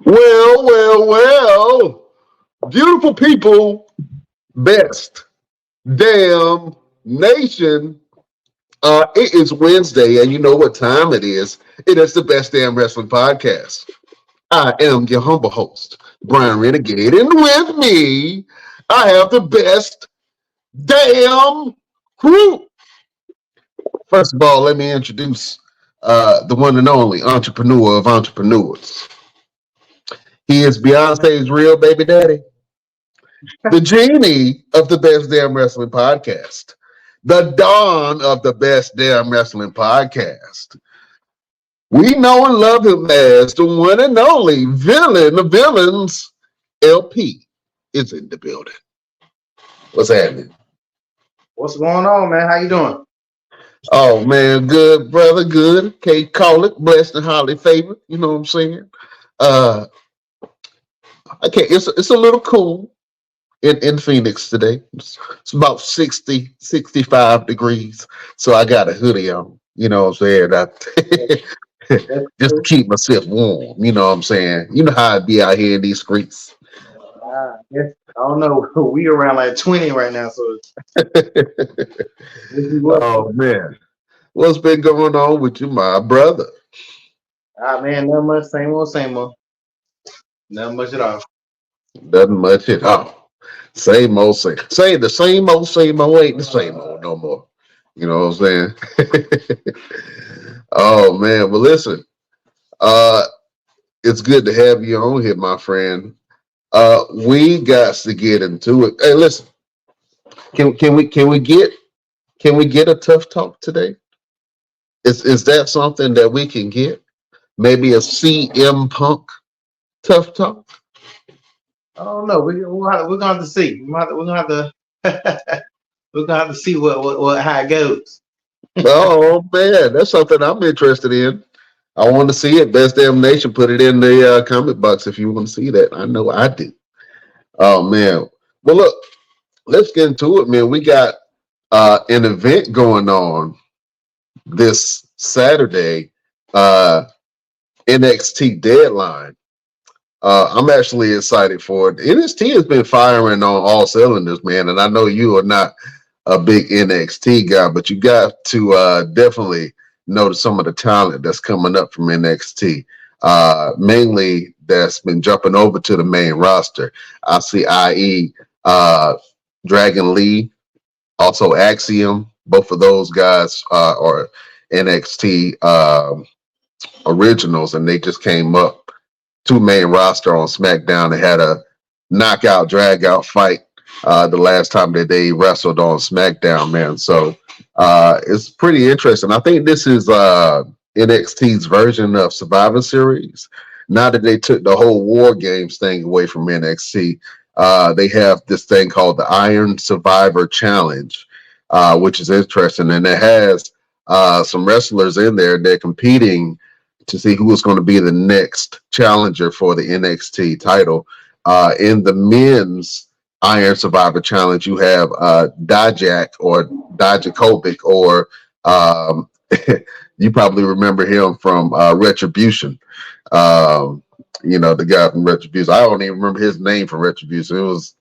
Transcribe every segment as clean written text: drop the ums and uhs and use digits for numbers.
Well. Beautiful people, best damn nation. It is Wednesday, and you know what time it is. It is the Best Damn Wrestling Podcast. I am your humble host, Brian Renegade, and with me, I have the best damn crew. First of all, let me introduce the one and only entrepreneur of entrepreneurs. He is Beyonce's real baby daddy, the genie of the Best Damn Wrestling Podcast, the dawn of the Best Damn Wrestling Podcast. We know and love him as the one and only villain of villains. LP is in the building. What's happening? What's going on, man? How you doing? Oh man, good brother, good. Can't call it blessed and highly favored. You know what I'm saying? Uh, okay, it's a little cool in Phoenix today. It's about 60, 65 degrees. So I got a hoodie on. You know what I'm saying? Just to keep myself warm. You know what I'm saying? You know how I be out here in these streets. Yes, I don't know. We around like 20 right now, so Oh man. What's been going on with you, my brother? man, not much. Same old, same old. Not much at all. Nothing much at all. Same old same. Say the same old ain't the same old no more. You know what I'm saying? Oh man. Well listen, uh it's good to have you on here, my friend. We got to get into it. Hey, listen, can we get a tough talk today? Is that something that we can get? Maybe a CM Punk tough talk? I don't know. We're gonna have to see. We're gonna have to we're gonna have to see what how it goes. Oh man, that's something I'm interested in. I want to see it. Best Damn Nation, put it in the comment box if you want to see that. I know I do. Oh man. Well, look, let's get into it, man. We got an event going on this Saturday, NXT Deadline. I'm actually excited for it. NXT has been firing on all cylinders, man, and I know you are not a big NXT guy, but you got to definitely notice some of the talent that's coming up from NXT. Mainly that's been jumping over to the main roster. I see IE, Dragon Lee, also Axiom. Both of those guys are NXT originals, and they just came up to main roster on SmackDown. They had a knockout, drag out fight the last time that they wrestled on SmackDown, man. So it's pretty interesting. I think this is NXT's version of Survivor Series. Now that they took the whole War Games thing away from NXT, they have this thing called the Iron Survivor Challenge, which is interesting. And it has some wrestlers in there. They're competing to see who is going to be the next challenger for the NXT title. In the men's Iron Survivor Challenge, you have Dijak or Dijakovic, or you probably remember him from Retribution. You know, the guy from Retribution. I don't even remember his name from Retribution. It was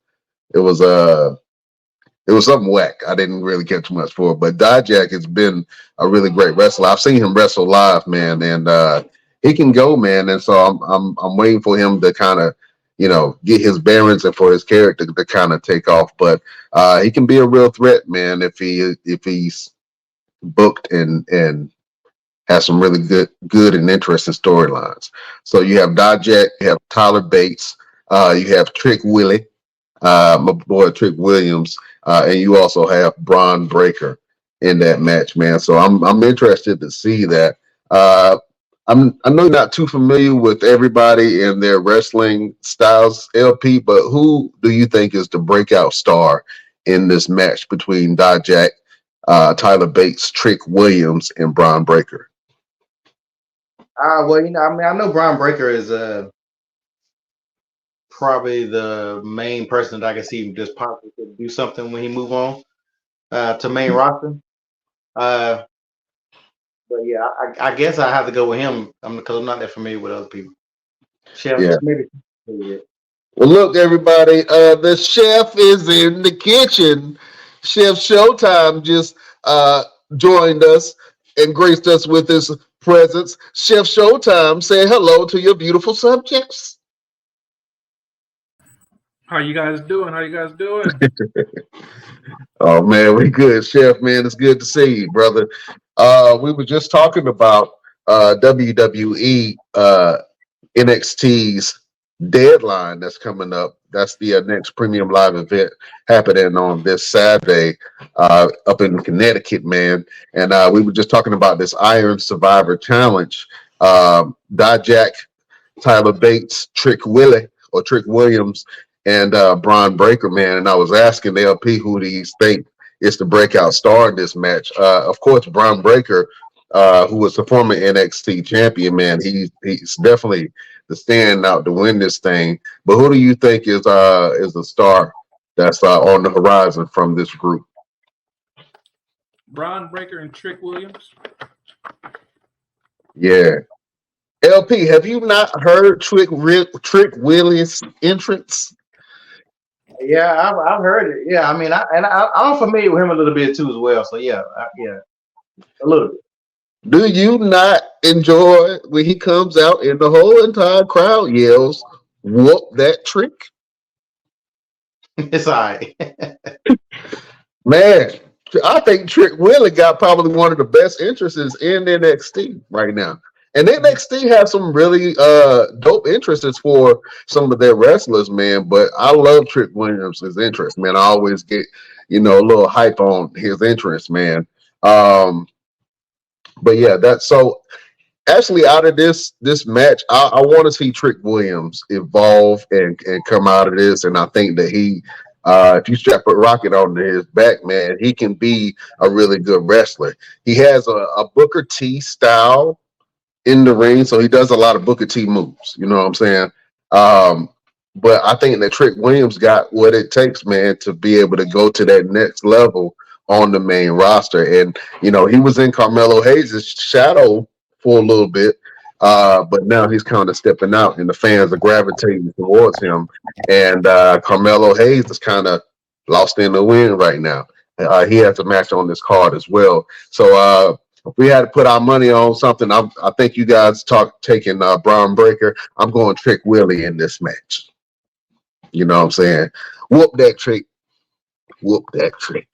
it was something whack. I didn't really catch much for it, but Dijak has been a really great wrestler. I've seen him wrestle live, man, and he can go, man. And so I'm waiting for him to kind of, you know, get his bearings and for his character to kind of take off. But he can be a real threat, man, if he's booked and has some really good and interesting storylines. So you have Dijak, you have Tyler Bates, you have Trick Willie, my boy Trick Williams, and you also have Braun Breaker in that match, man. So I'm interested to see that. I know you're not too familiar with everybody and their wrestling styles, LP, but who do you think is the breakout star in this match between Dijak, Tyler Bates, Trick Williams, and Braun Breaker? Well, I know Brian Breaker is probably the main person that I can see just possibly could do something when he move on to main roster. Uh, but yeah, I guess I have to go with him because I'm not that familiar with other people. Chef, Yeah. maybe. Well, look, everybody, the chef is in the kitchen. Chef Showtime just joined us and graced us with his presence. Chef Showtime, say hello to your beautiful subjects. How you guys doing? How you guys doing? Oh man, we good, Chef. Man, it's good to see you, brother. We were just talking about WWE NXT's deadline that's coming up. That's the next premium live event happening on this Saturday up in Connecticut, man. And we were just talking about this Iron Survivor Challenge. Dijak, Tyler Bates, Trick Willie or Trick Williams, and Braun Breaker, man. And I was asking LP who do you think is the breakout star in this match. Of course, Braun Breaker, who was the former NXT champion, man. He's definitely the standout to win this thing. But who do you think is the star that's on the horizon from this group? Braun Breaker and Trick Williams. Yeah. LP, have you not heard Trick Williams' entrance? Yeah, I've heard it. Yeah, I mean, I'm familiar with him a little bit too as well. So yeah, yeah, a little bit. Do you not enjoy when he comes out and the whole entire crowd yells, "Whoop that trick"? It's all right. Man, I think Trick Willie got probably one of the best entrances in NXT right now. And NXT has some really dope entrances for some of their wrestlers, man. But I love Trick Williams' entrance, man. I always get, a little hype on his entrance, man. But yeah, that's so actually out of this match, I want to see Trick Williams evolve and come out of this. And I think that he if you strap a rocket onto his back, man, he can be a really good wrestler. He has a Booker T style in the ring, so he does a lot of Booker T moves. You know what I'm saying? But I think that Trick Williams got what it takes, man, to be able to go to that next level on the main roster. And he was in Carmelo Hayes' shadow for a little bit, but now he's kind of stepping out, and the fans are gravitating towards him. And Carmelo Hayes is kind of lost in the wind right now. He has a match on this card as well. So if we had to put our money on something, I think you guys taking Braun Breaker. I'm going Trick Willie in this match. You know what I'm saying? Whoop that trick. Whoop that trick.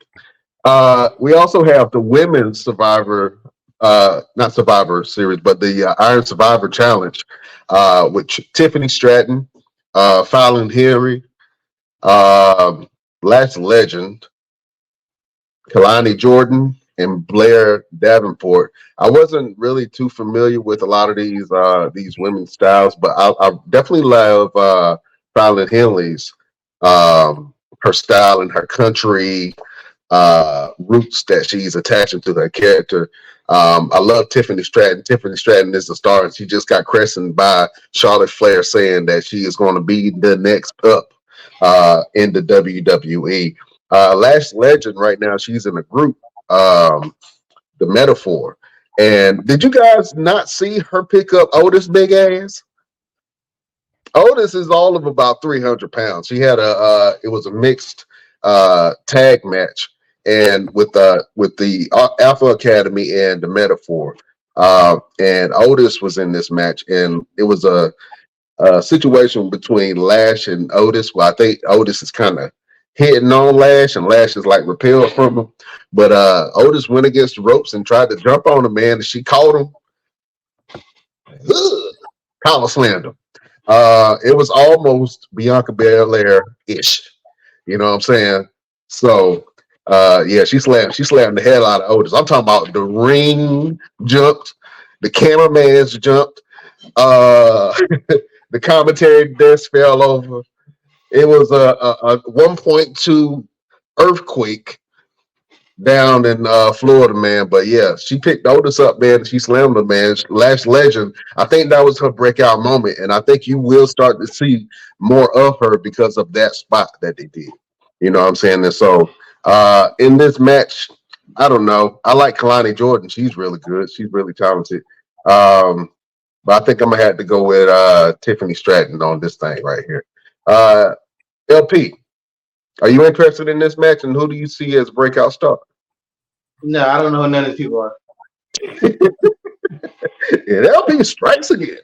We also have the women's Survivor, not Survivor Series, but the Iron Survivor Challenge, with Tiffany Stratton, Fallon Henry, Last Legend, Kalani Jordan, and Blair Davenport. I wasn't really too familiar with a lot of these women's styles, but I definitely love Fallon Henley's her style and her country roots that she's attaching to her character. I love Tiffany Stratton. Tiffany Stratton is the star, and she just got christened by Charlotte Flair, saying that she is going to be the next up in the WWE. Last Legend right now, she's in a group, the Metaphor. And did you guys not see her pick up Otis' big ass? Otis is all of about 300 pounds. She had it was a mixed tag match, and with the Alpha Academy and the Metaphor. And Otis was in this match, and it was a situation between Lash and Otis. Well, I think Otis is kind of hitting on Lash, and Lash is like repelled from him. But Otis went against the ropes and tried to jump on him, man, and she caught him. Collar slammed him. It was almost Bianca Belair-ish. You know what I'm saying? So yeah, she slammed the hell out of Otis. I'm talking about the ring jumped, the cameraman's jumped, the commentary desk fell over. It was a 1.2 earthquake down in Florida, man. But yeah, she picked Otis up, man. She slammed him, man. Last Legend. I think that was her breakout moment, and I think you will start to see more of her because of that spot that they did. You know what I'm saying? And so in this match, I don't know. I like Kalani Jordan. She's really good. She's really talented. But I think I'm gonna have to go with Tiffany Stratton on this thing right here. LP, are you interested in this match, and who do you see as breakout star? No, I don't know who none of these people are. Yeah, LP strikes again.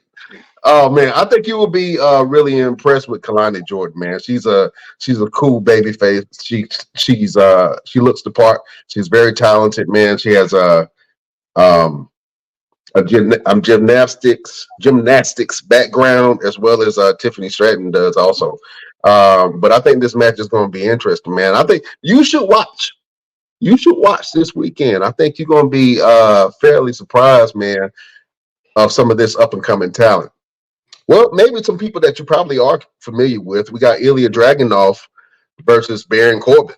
Oh man, I think you will be really impressed with Kalani Jordan, man. She's a cool baby face. She looks the part. She's very talented, man. She has gymnastics background as well as Tiffany Stratton does also. But I think this match is going to be interesting, man. I think you should watch. You should watch this weekend. I think you're going to be fairly surprised, man, of some of this up and coming talent. Well, maybe some people that you probably are familiar with. We got Ilya Dragunov versus Baron Corbin.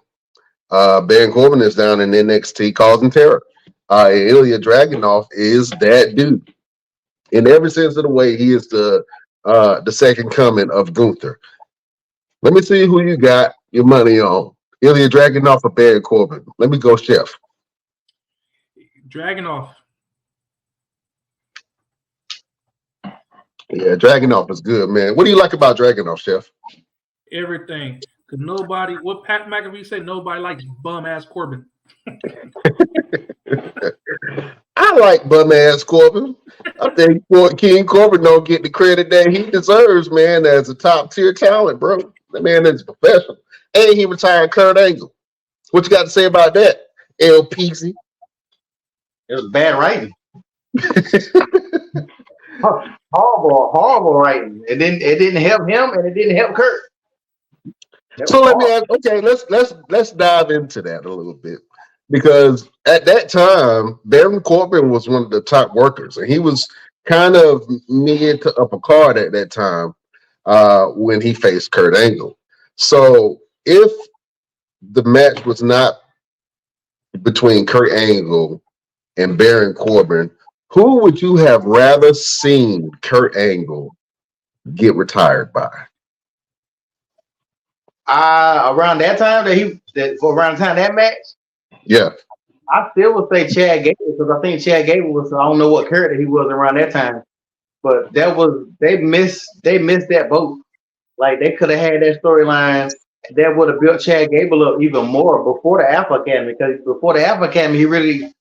Baron Corbin is down in NXT causing terror. Ilya Dragunov is that dude. In every sense of the way, he is the second coming of Gunther. Let me see who you got your money on. Ilya Dragunov or Baron Corbin? Let me go, Chef. Dragunov. Yeah, Dragunov is good, man. What do you like about Dragunov, Chef? Everything. Because nobody, what Pat McAfee said, nobody likes bum ass Corbin. I like bum ass Corbin. I think King Corbin don't get the credit that he deserves, man, as a top tier talent, bro. That man is professional. And he retired Kurt Angle. What you got to say about that, LPC? It was bad writing. horrible writing. It didn't help him, and it didn't help Kurt. So let me ask. Okay, let's dive into that a little bit, because at that time, Baron Corbin was one of the top workers, and he was kind of mid to upper card at that time when he faced Kurt Angle. So if the match was not between Kurt Angle and Baron Corbin, who would you have rather seen Kurt Angle get retired by? Around that time around the time that match, Yeah, I still would say Chad Gable, because I think Chad Gable was, I don't know what character he was around that time, but they missed that boat. Like, they could have had that storyline that would have built Chad Gable up even more before the Alpha Academy, because before the Alpha Academy, he really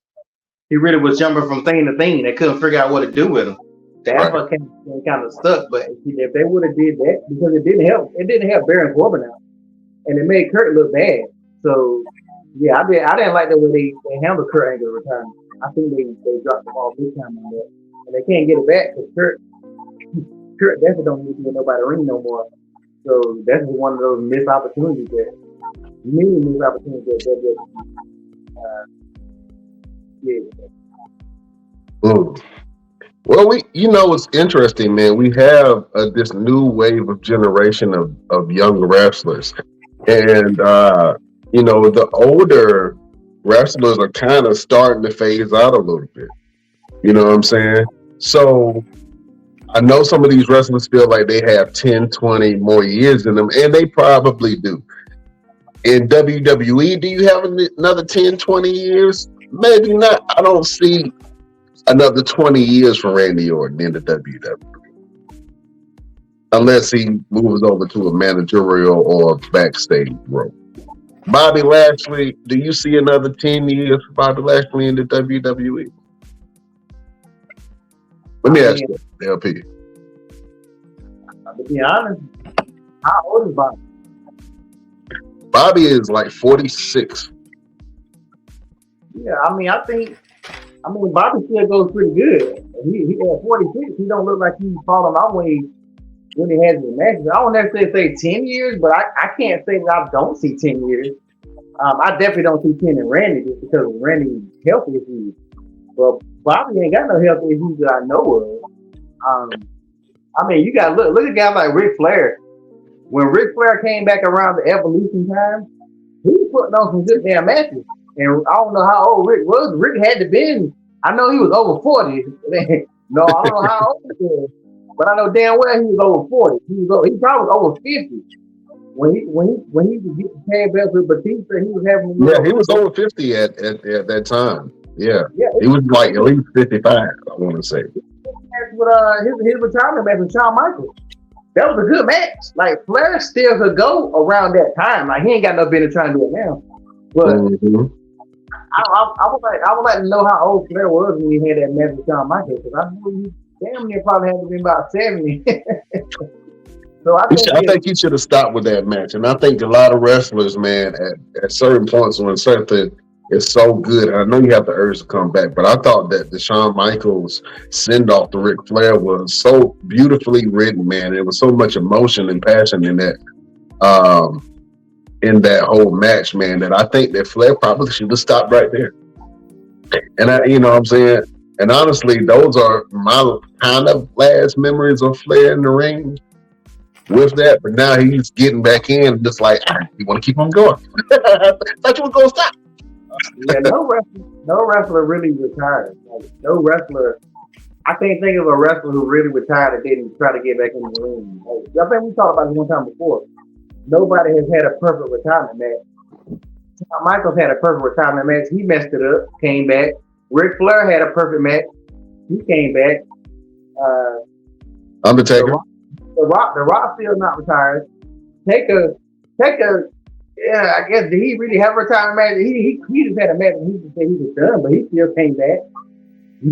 was jumping from thing to thing. They couldn't figure out what to do with him. The Alpha Academy kind of stuck, but if they would have did that, because it didn't help Baron Corbin out, and it made Kurt look bad. So yeah, I didn't like the way they handled Kurt Angle retirement. I think they dropped the ball big time on that, and they can't get it back because Kurt definitely don't need to get nobody ring no more. So that's one of those missed opportunities that Well, it's interesting, man. We have this new wave of generation of young wrestlers, and the older wrestlers are kind of starting to phase out a little bit. You know what I'm saying? So I know some of these wrestlers feel like they have 10, 20 more years in them, and they probably do. In WWE, do you have another 10, 20 years? Maybe not. I don't see another 20 years for Randy Orton in the WWE. Unless he moves over to a managerial or backstage role. Bobby Lashley, do you see another 10 years for Bobby Lashley in the WWE? Let me ask you, LP. To be honest, how old is Bobby? Bobby is like 46. Yeah, I think Bobby still goes pretty good. He at 46, he don't look like he's falling my way when he has his matches. I don't necessarily say 10 years, but I can't say that I don't see 10 years. I definitely don't see 10 in Randy just because Randy's health issues. But Bobby ain't got no health issues that I know of. You got to look at guys like Ric Flair. When Ric Flair came back around the Evolution time, he was putting on some good damn matches. And I don't know how old Rick was. Rick had to been, I know he was over 40. No, I don't know how old he was. But I know damn well he was over 40. He probably was over 50. When he was getting tag belts with Batista, he was having. Yeah, he was over 50 at that time. Yeah, he was like at least 55. I want to say. with his retirement match with Shawn Michaels. That was a good match. Like Flair still could go around that time. Like he ain't got no business trying to do it now. But I would like to know how old Flair was when he had that match with Shawn Michaels, because I believe he damn near probably had to be about 70. So I think he should have stopped with that match. And I think a lot of wrestlers, man, at certain points when something is so good, I know you have the urge to come back, but I thought that the Shawn Michaels send-off to Ric Flair was so beautifully written, man. There was so much emotion and passion in that whole match, man, that I think that Flair probably should have stopped right there. And you know what I'm saying? And honestly, those are my kind of last memories of Flair in the ring with that. But now he's getting back in, just like, you want to keep on going. Thought you were going to stop. Yeah, no wrestler really retired. Like, no wrestler. I can't think of a wrestler who really retired and didn't try to get back in the ring. Like, I think we talked about it one time before. Nobody has had a perfect retirement match. Michaels had a perfect retirement match. He messed it up, came back. Ric Flair had a perfect match. He came back. Undertaker. The Rock still not retired. Taker. Yeah, I guess did he really have a retirement match? He just had a match and he just said he was done, but he still came back.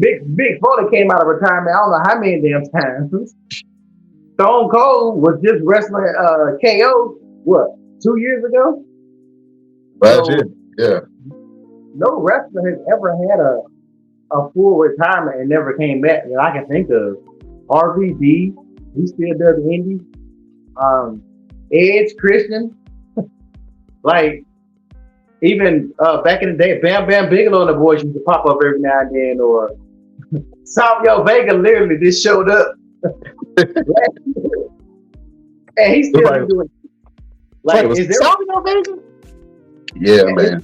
Big Foley came out of retirement. I don't know how many damn times. Stone Cold was just wrestling KO. What, 2 years ago? Last year, yeah. No wrestler has ever had a full retirement and never came back that I can think of. RVD, he still does indie. Edge, Christian. Like, even back in the day, Bam Bam Bigelow and the boys used to pop up every now and then, or Savio Vega literally just showed up. And he's still doing it. Like, is there Savio Vega? Yeah, man.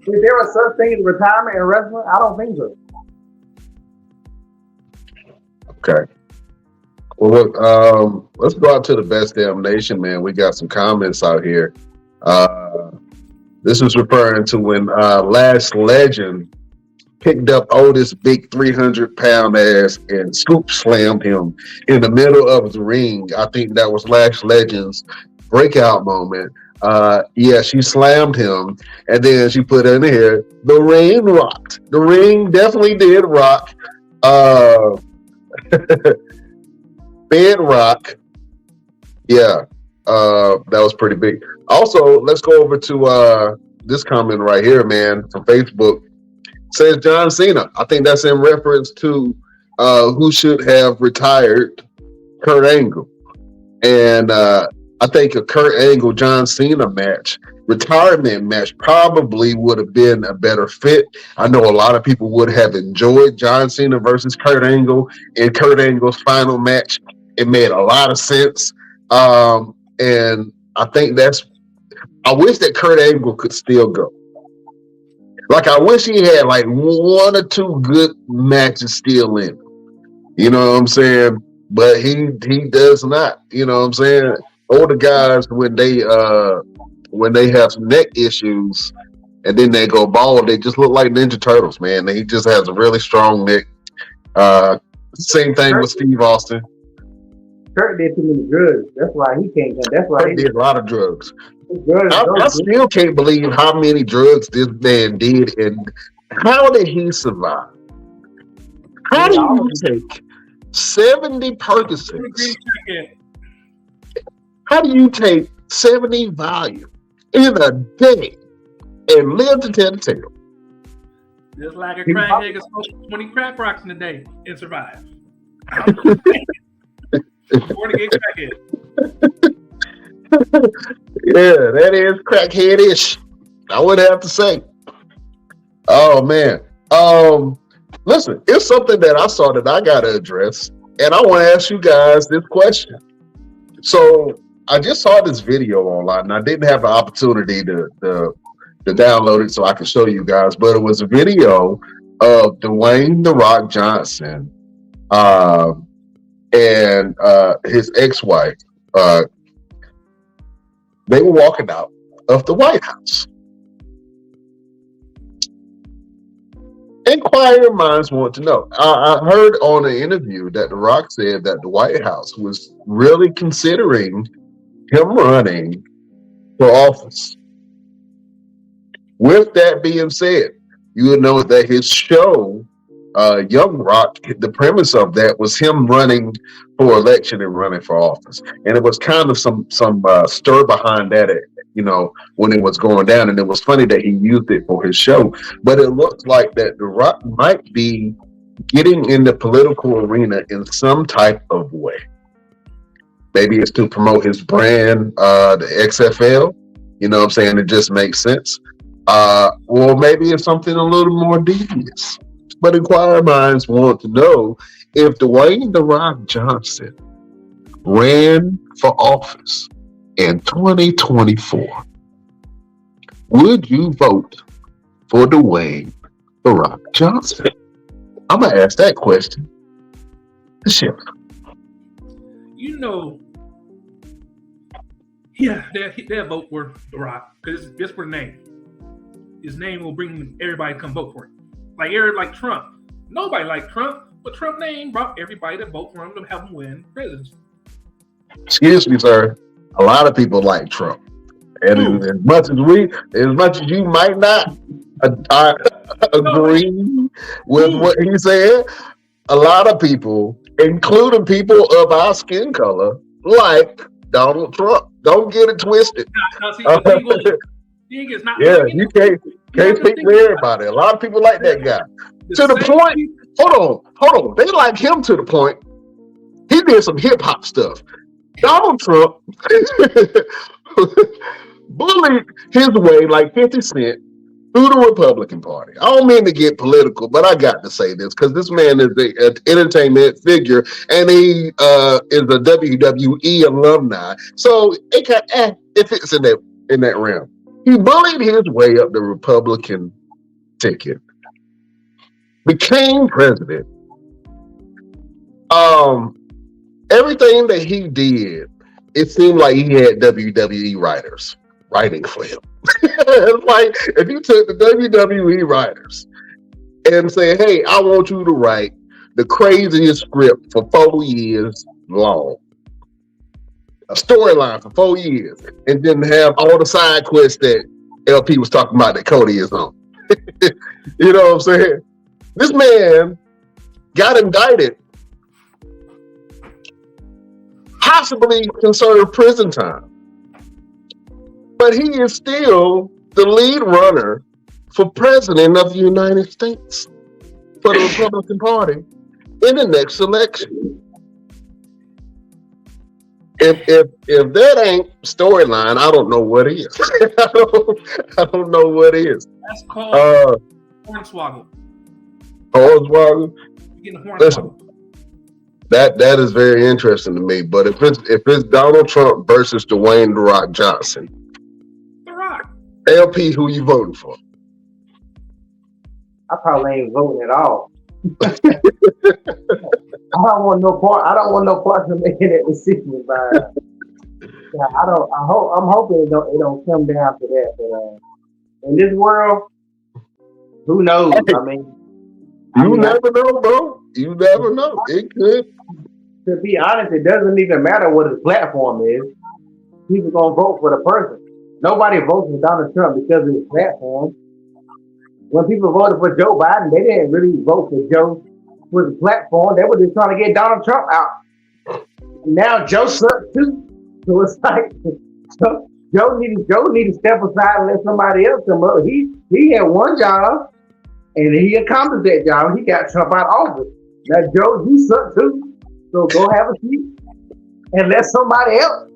Is there a such thing as retirement in wrestling? I don't think so. Okay. Well, look, let's go out to the Best Damn Nation, man. We got some comments out here. This was referring to when Lash Legend picked up Otis' big 300-pound ass and scoop slammed him in the middle of the ring. I think that was Lash Legend's breakout moment. Yeah, she slammed him, and then she put in here, the ring rocked. The ring definitely did rock. Bedrock. Yeah, that was pretty big. Also, let's go over to this comment right here, man, from Facebook. It says John Cena. I think that's in reference to who should have retired, Kurt Angle. And I think a Kurt Angle John Cena retirement match probably would have been a better fit. I know a lot of people would have enjoyed John Cena versus Kurt Angle in Kurt Angle's final match. It made a lot of sense. And I think I wish that Kurt Angle could still go. Like, I wish he had like one or two good matches still in. You know what I'm saying? But he does not. You know what I'm saying? Older guys, when they have some neck issues and then they go bald, they just look like Ninja Turtles, man. He just has a really strong neck. Same thing with Steve Austin. Kurt did too many drugs. That's why he can't. That's why he did a lot of drugs. I still can't believe how many drugs this man did, and how did he survive? How do you take 70 Percocets? How do you take 70 Valium in a day and live to tell the tale? Just like a crackhead can smoke 20 crack rocks in a day and survive. 40 crackhead. Yeah, that is crackhead-ish. I would have to say. Oh man. Listen, it's something that I saw that I gotta address, and I want to ask you guys this question. So I just saw this video online, and I didn't have the opportunity to download it so I could show you guys, but it was a video of Dwayne "The Rock" Johnson and his ex-wife. They were walking out of the White House. Inquiring minds want to know. I heard on an interview that The Rock said that the White House was really considering him running for office. With that being said, you would know that his show, Young Rock, the premise of that was him running for election and running for office, and it was kind of some stir behind that, when it was going down, and it was funny that he used it for his show. But it looks like that The Rock might be getting in the political arena in some type of way. Maybe it's to promote his brand, the XFL. You know what I'm saying? It just makes sense. Or maybe it's something a little more devious. But inquiring minds want to know if Dwayne "The Rock" Johnson ran for office in 2024, would you vote for Dwayne "The Rock" Johnson? I'm going to ask that question to Chef. They'll vote for The Rock because it's just for the name. His name will bring everybody to come vote for him. Like Trump. Nobody liked Trump, but Trump's name brought everybody to vote for him to help him win presidency. Excuse me, sir. A lot of people like Trump, and as much as you might not agree with what he said, a lot of people, including people of our skin color, like Donald Trump. Don't get it twisted. You can't speak for everybody. A lot of people like that guy. To the point, hold on. They like him to the point. He did some hip hop stuff. Donald Trump bullied his way like 50 Cent through the Republican Party. I don't mean to get political, but I got to say this because this man is an entertainment figure and he is a WWE alumni. So it fits in that realm. He bullied his way up the Republican ticket, became president. Everything that he did, it seemed like he had WWE writers writing for him. It's like if you took the WWE writers and say, "Hey, I want you to write the craziest script for 4 years long, a storyline for 4 years, and then have all the side quests that LP was talking about that Cody is on." You know what I'm saying? This man got indicted, possibly can serve prison time, but he is still the lead runner for president of the United States for the Republican Party in the next election. If that ain't storyline, I don't know what is. I don't know what is. That's called hornswoggle. Hornswoggle. Listen, that is very interesting to me. But if it's Donald Trump versus Dwayne "The Rock" Johnson, The Rock. LP, who you voting for? I probably ain't voting at all. I don't want no part of making that decision. But I'm hoping it don't come down to that. But in this world, who knows? I mean, never know, bro. You never know. It could. To be honest, it doesn't even matter what his platform is. People gonna vote for the person. Nobody votes for Donald Trump because of his platform. When people voted for Joe Biden, they didn't really vote for Joe for the platform. They were just trying to get Donald Trump out. Now Joe sucks too. So it's like Joe need to step aside and let somebody else come up. He had one job and he accomplished that job. He got Trump out of office. Now Joe, you suck too. So go have a seat and let somebody else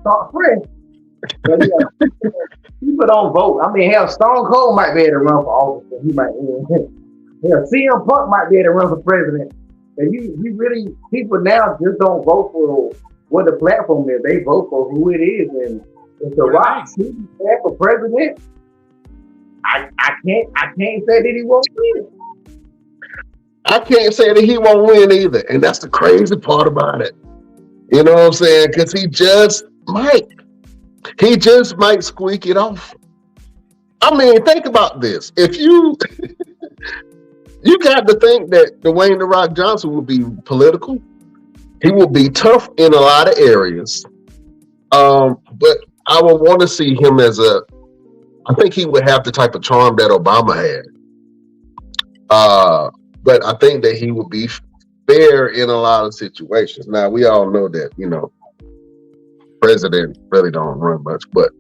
start fresh. But yeah, people don't vote. I mean, hell, Stone Cold might be able to run for office. He might. Hell, CM Punk might be able to run for president. And you really, people now just don't vote for what the platform is. They vote for who it is. And if The Rock is for president, I can't say that he won't win. I can't say that he won't win either. And that's the crazy part about it. You know what I'm saying? Because he just might. He just might squeak it off. I mean, think about this. If you You got to think that Dwayne "The Rock" Johnson will be political. He will be tough in a lot of areas. But I would want to see him as I think he would have the type of charm that Obama had. But I think that he would be fair in a lot of situations. Now, we all know that, president really don't run much, but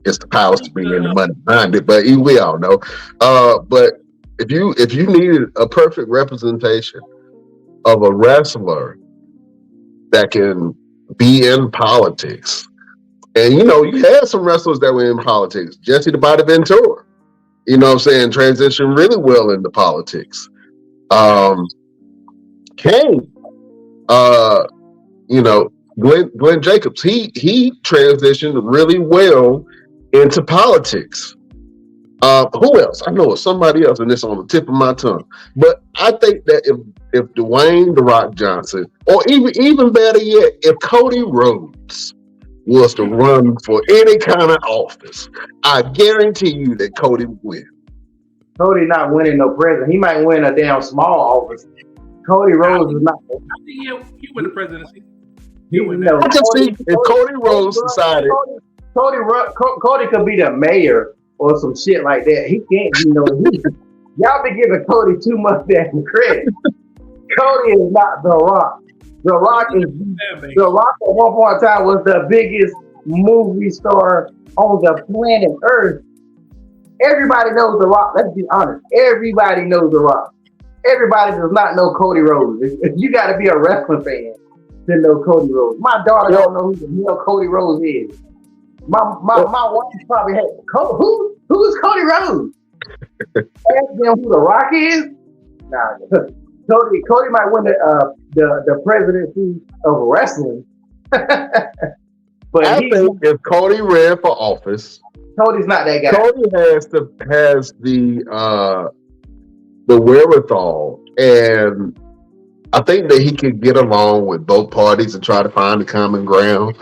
it's the powers to be and the money behind it. But we all know. But if you needed a perfect representation of a wrestler that can be in politics, and you had some wrestlers that were in politics. Jesse the Body Ventura, transitioned really well into politics. Kane, Glenn Jacobs, he transitioned really well into politics. Who else? I know it's somebody else, and it's on the tip of my tongue. But I think that if Dwayne "The Rock" Johnson, or even better yet, if Cody Rhodes was to run for any kind of office, I guarantee you that Cody would win. Cody not winning no president. He might win a damn small office. Cody Rhodes is not. I think he win the presidency. I can see if Cody Rhodes decided. Cody could be the mayor or some shit like that. He can't be y'all be giving Cody too much damn credit. Cody is not The Rock. The Rock at one point in time was the biggest movie star on the planet Earth. Everybody knows The Rock. Let's be honest. Everybody knows The Rock. Everybody does not know Cody Rhodes. You got to be a wrestling fan to know Cody Rhodes. My daughter don't know who the hell Cody Rhodes is. My wife probably had who's Cody Rhodes? Ask them who The Rock is. Nah, Cody might win the presidency of wrestling. But I think if Cody ran for office, Cody's not that guy. Cody has the wherewithal, and I think that he could get along with both parties and try to find a common ground.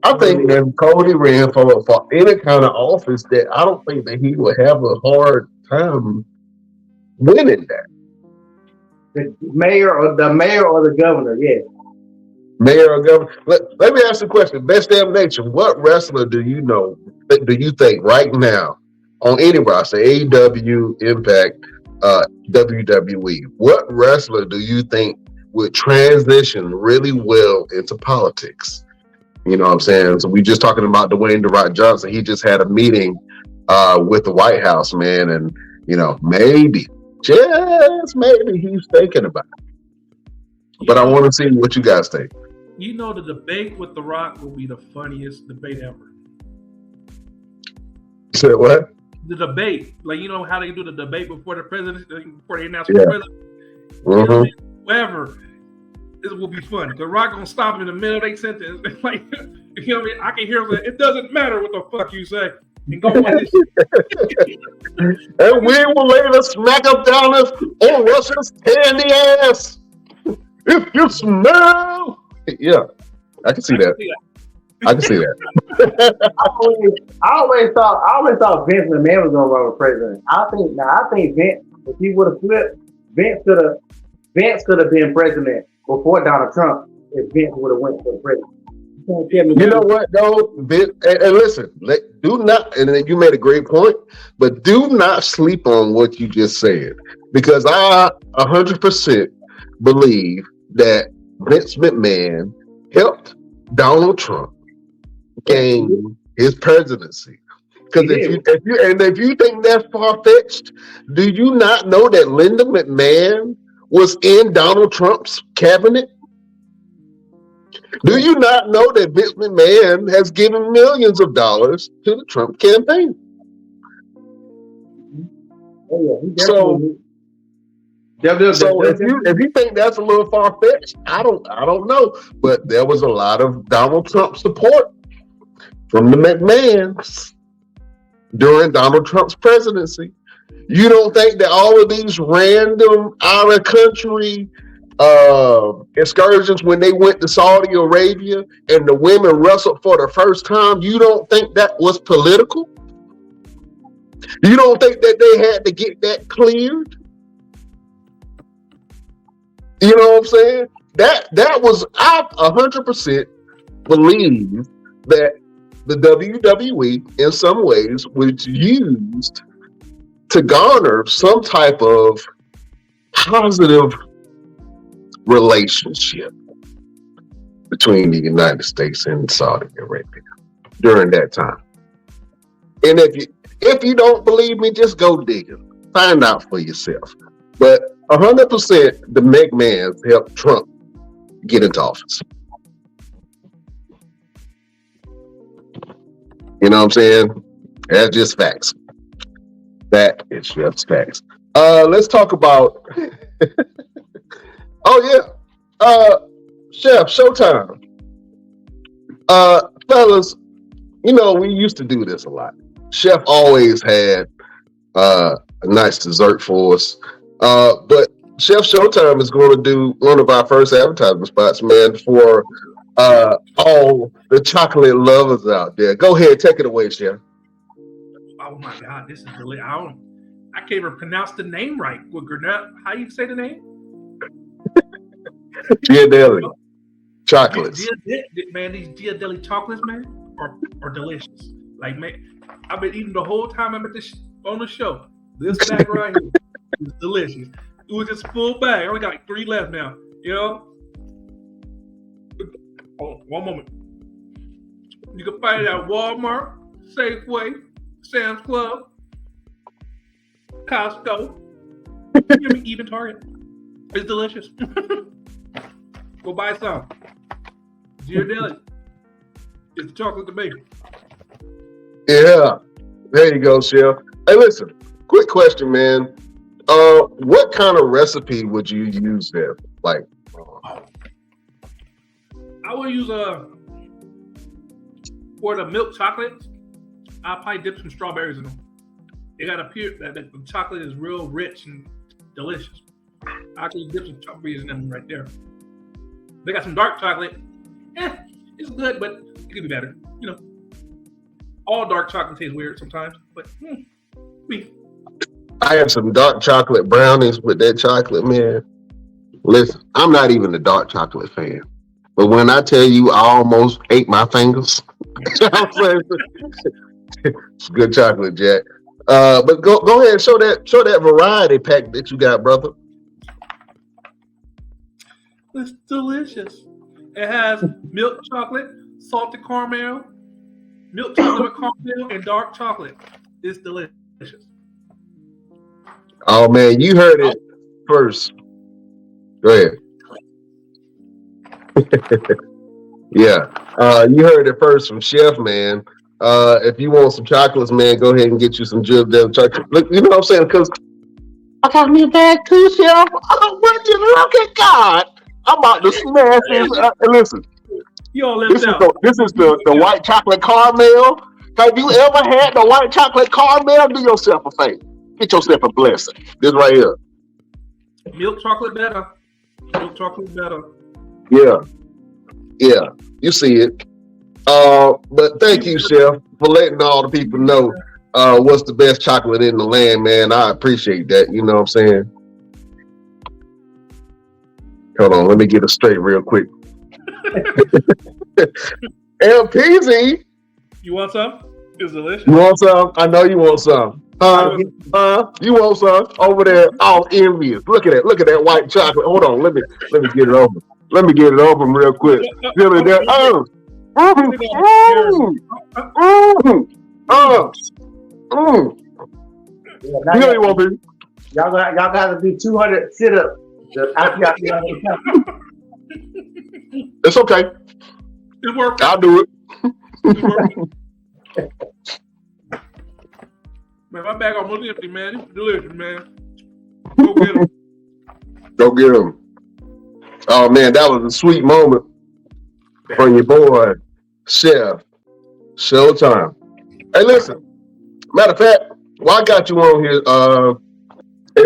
I think that if Cody ran for any kind of office, that I don't think that he would have a hard time winning that. The mayor or the governor, yeah. Mayor or governor. Let me ask you a question. Best Damn Nation, what wrestler do you think right now on any roster, AEW, Impact, WWE, what wrestler do you think would transition really well into politics? You know what I'm saying? So we just talking about Dwayne "The Rock" Johnson. He just had a meeting with the White House, man, and maybe, just maybe, he's thinking about it. But I want to see what you guys think. The debate with The Rock will be the funniest debate ever. You said what? The debate, how they do the debate before the president, before they announce the president. Mm-hmm. Whatever. This will be fun. The Rock gonna stop him in the middle of their sentence. Like, I can hear him say, "It doesn't matter what the fuck you say." And go on this shit. And we will later smack up down this old Russia's candy ass. If you smell. Yeah, I can see that. I can see that. I always thought Vince McMahon was gonna run for president. I think Vince, if he would have flipped, Vince could have been president before Donald Trump if Vince would have went for the president. You know what, though? Vince, and listen, do not, and you made a great point, but do not sleep on what you just said, because I 100% believe that Vince McMahon helped Donald Trump gain his presidency. Because if you think that's far-fetched, do you not know that Linda McMahon was in Donald Trump's cabinet? Do you not know that Vince McMahon has given millions of dollars to the Trump campaign? Oh, yeah, so if you think that's a little far-fetched, I don't know. But there was a lot of Donald Trump support from the McMahons during Donald Trump's presidency. You don't think that all of these random out-of-country excursions, when they went to Saudi Arabia and the women wrestled for the first time, you don't think that was political? You don't think that they had to get that cleared? You know what I'm saying? That was, I 100% believe that the WWE in some ways was used to garner some type of positive relationship between the United States and Saudi Arabia during that time. And if you don't believe me, just go dig it. Find out for yourself. But 100% the McMahons helped Trump get into office. You know what I'm saying? That's just facts. That is just facts. Let's talk about oh yeah. Chef, Showtime. Fellas, you know, we used to do this a lot. Chef always had a nice dessert for us. But Chef Showtime is going to do one of our first advertisement spots, man, for all the chocolate lovers out there. Go ahead, take it away, Chef. Oh my God, this is really, I can't even pronounce the name right. How you say the name? Ghirardelli chocolates. Man, these Ghirardelli chocolates, man, are delicious. Like, man, I've been eating the whole time I'm on the show. This bag right here is delicious. It was just full bag. I only got like 3 left now. You know? Oh, one moment. You can find it at Walmart, Safeway, Sam's Club, Costco, even Target. It's delicious. Go buy some. Ghirardelli. It's the chocolate to make. Yeah. There you go, Chef. Hey, listen. Quick question, man. What kind of recipe would you use there? Like, I would use for the milk chocolates. I'll probably dip some strawberries in them. It got to appear that the chocolate is real rich and delicious. I could dip some strawberries in them right there. They got some dark chocolate. It's good, but it could be better. You know, all dark chocolate tastes weird sometimes, but I have some dark chocolate brownies with that chocolate, man. Listen, I'm not even a dark chocolate fan, but when I tell you I almost ate my fingers, it's good chocolate, Jack. But go ahead and show that variety pack that you got, brother. It's delicious. It has milk chocolate, salted caramel, milk chocolate with caramel, and dark chocolate. It's delicious. Oh man, you heard it first. Go ahead. Yeah, you heard it first from Chef, man. If you want some chocolates, man, go ahead and get you some Ghirardelli chocolate. Look, you know what I'm saying? Because I got me a bag too, Chef. Oh, would you look at God? I'm about to smash this. Listen, this is the white chocolate caramel. Have you ever had the white chocolate caramel? Do yourself a favor. Get yourself a blessing. This right here. Milk chocolate better. Milk chocolate better. Yeah. You see it. But thank you, Chef, for letting all the people know what's the best chocolate in the land, man. I appreciate that. You know what I'm saying? Hold on, let me get it straight real quick. LPZ. You want some? It's delicious. You want some? I know you want some. You want some? Over there, all envious. Look at that white chocolate. Hold on, let me get it open. Let me get it open real quick. Feel it there. You know you want to. Y'all gotta do 200 sit-ups. It's okay. It worked. I'll do it. Man, my bag almost empty, man. It's delicious, man. Go get them. Go get them. Oh man, that was a sweet moment from your boy, Chef Showtime. Hey, listen. Matter of fact, while I got you on here,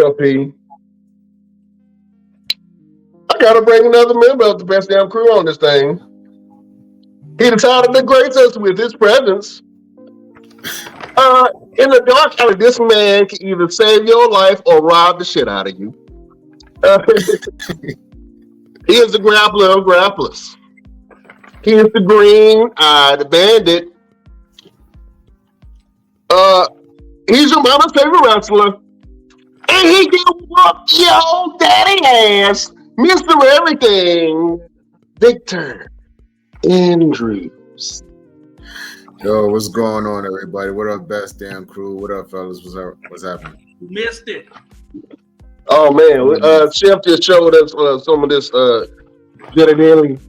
LP, I gotta bring another member of the Best Damn Crew on this thing. He decided to grace us with his presence. In the dark alley, this man can either save your life or rob the shit out of you. He is the grappler of grapplers. He is the green-eyed bandit. He's your mama's favorite wrestler. And he can whoop your daddy ass, Mr. Everything, Victor Andrews. Yo, what's going on, everybody? What up, Best Damn Crew? What up, fellas? What's happening? You missed it. Oh man, Chef just showed us some of this Ghirardelli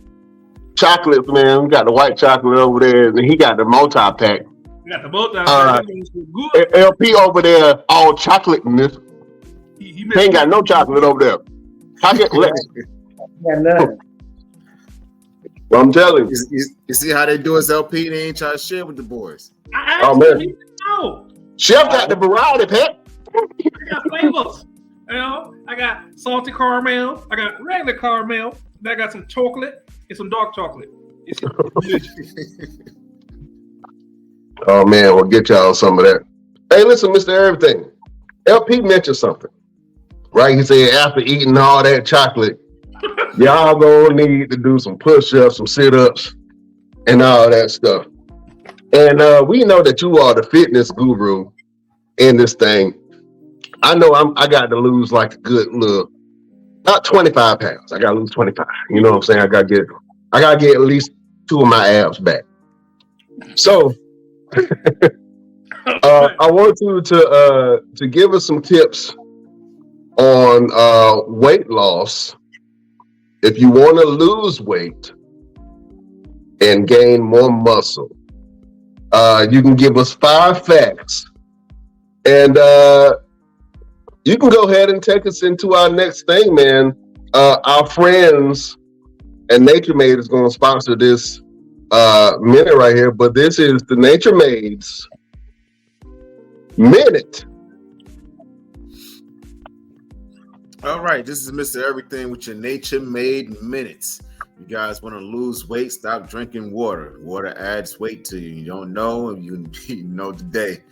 chocolates, man. We got the white chocolate over there, and he got the multi-pack. You got the both of them. LP over there, all chocolate in this. He ain't got no chocolate over there. Chocolate less. Yeah, none. Well, I'm telling you. You see how they do us, LP? They ain't trying to share with the boys. Oh man, Chef got the variety pack. I got flavors. You know, I got salty caramel. I got regular caramel. Then I got some chocolate and some dark chocolate. It's Oh man, we'll get y'all some of that. Hey, listen, Mr. Everything. LP mentioned something, right? He said after eating all that chocolate, y'all gonna need to do some push-ups, some sit-ups, and all that stuff. And we know that you are the fitness guru in this thing. I know I got to lose like a good little, not 25 pounds. I got to lose 25. You know what I'm saying? I got to get at least 2 of my abs back. So I want you to give us some tips on weight loss if you want to lose weight and gain more muscle. You can give us 5 facts, and you can go ahead and take us into our next thing, man. Our friends and Nature Made is going to sponsor this minute right here, but this is the Nature Maid's Minute. All right, this is Mr. Everything with your Nature Made Minutes. You guys want to lose weight, stop drinking water. Water adds weight to you. You don't know, you know today.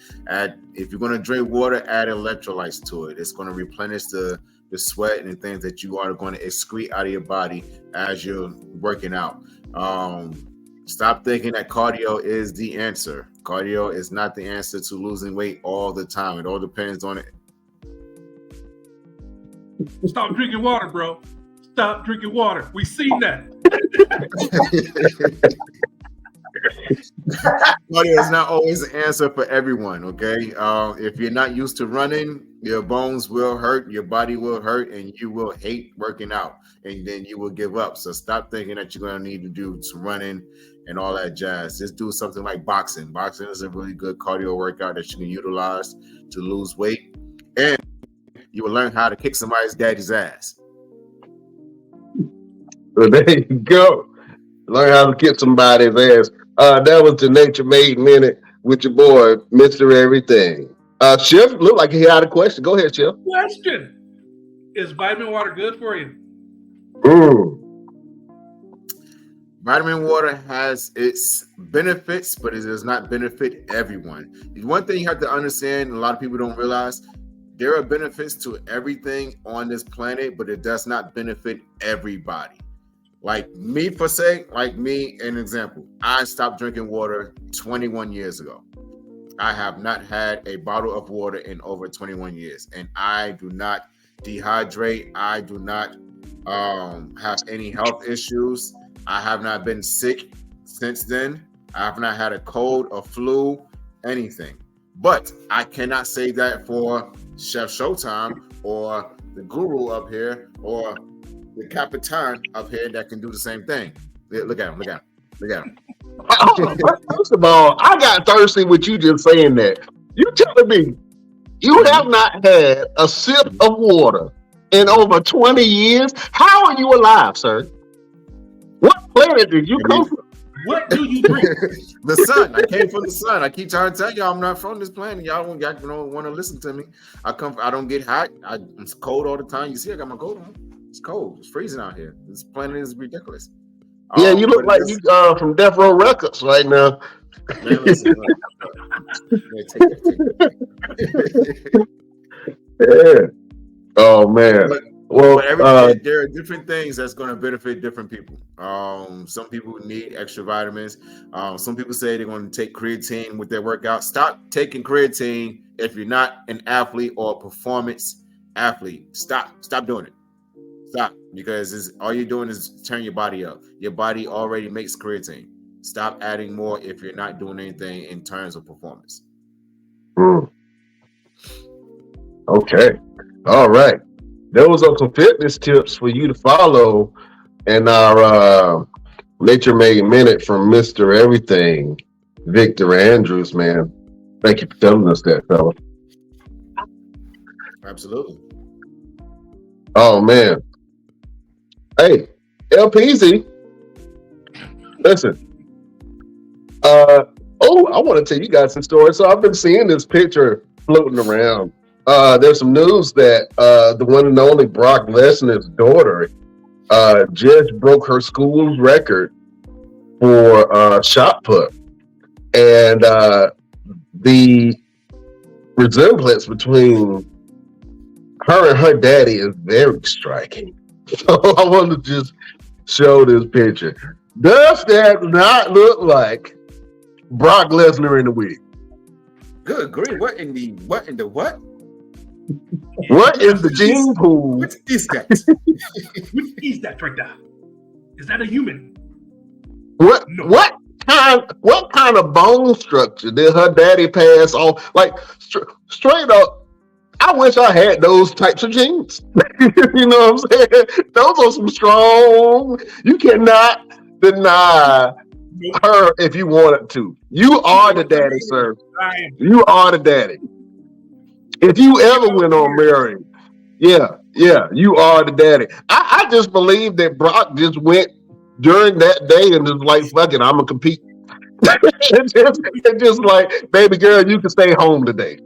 If you're going to drink water, add electrolytes to it. It's going to replenish the sweat and things that you are going to excrete out of your body as you're working out. Stop thinking that cardio is the answer. Cardio is not the answer to losing weight all the time. It all depends on it. Stop drinking water, bro. Stop drinking water. We seen that. Cardio is not always the answer for everyone, okay? If you're not used to running, your bones will hurt, your body will hurt, and you will hate working out, and then you will give up. So stop thinking that you're going to need to do some running and all that jazz. Just do something like boxing. Boxing is a really good cardio workout that you can utilize to lose weight, and you will learn how to kick somebody's daddy's ass. So there you go. Learn how to kick somebody's ass. That was the Nature Made Minute with your boy, Mr. Everything. Chef, look like he had a question. Go ahead, Chef. Question. Is vitamin water good for you? Vitamin water has its benefits, but it does not benefit everyone. One thing you have to understand, a lot of people don't realize, there are benefits to everything on this planet, but it does not benefit everybody. Like me, an example, I stopped drinking water 21 years ago. I have not had a bottle of water in over 21 years, and I do not dehydrate. I do not have any health issues. I have not been sick since then. I have not had a cold, a flu, anything. But I cannot say that for Chef Showtime or the guru up here or the Capitan up here that can do the same thing. Look at him. First of all, I got thirsty with you just saying that. You telling me you have not had a sip of water in over 20 years? How are you alive, sir? What planet did you come from? What do you drink? The sun. I came from the sun. I keep trying to tell y'all I'm not from this planet. Y'all don't want to listen to me. I don't get hot. It's cold all the time. You see, I got my coat on. It's cold. It's freezing out here. This planet is ridiculous. Yeah, you look like you from Death Row Records right now. Man, listen, look. Man, take that. Yeah. Oh man. Well, there are different things that's going to benefit different people. Some people need extra vitamins. Some people say they're going to take creatine with their workout. Stop taking creatine if you're not an athlete or a performance athlete. Stop doing it. Stop, because all you're doing is turn your body up. Your body already makes creatine. Stop adding more if you're not doing anything in terms of performance. Okay. All right. Those are some fitness tips for you to follow in our Nature Made Minute from Mr. Everything, Victor Andrews, man. Thank you for telling us that, fella. Absolutely. Oh, man. Hey, LPZ. Listen. I want to tell you guys some stories. So I've been seeing this picture floating around. There's some news that the one and only Brock Lesnar's daughter just broke her school's record for shot put. And the resemblance between her and her daddy is very striking. So I want to just show this picture. Does that not look like Brock Lesnar in the wig? Good grief. What in the what? What is the gene pool? What is that? What is that right there? Is that a human? What No. what kind of bone structure did her daddy pass on? Like straight up, I wish I had those types of genes. You know what I'm saying? Those are some strong. You cannot deny her if you wanted to. You are the daddy, sir. You are the daddy. If you ever went on marrying, yeah, you are the daddy. I just believe that Brock just went during that day and just like, fuck it, I'm gonna compete. It's just like, baby girl, you can stay home today.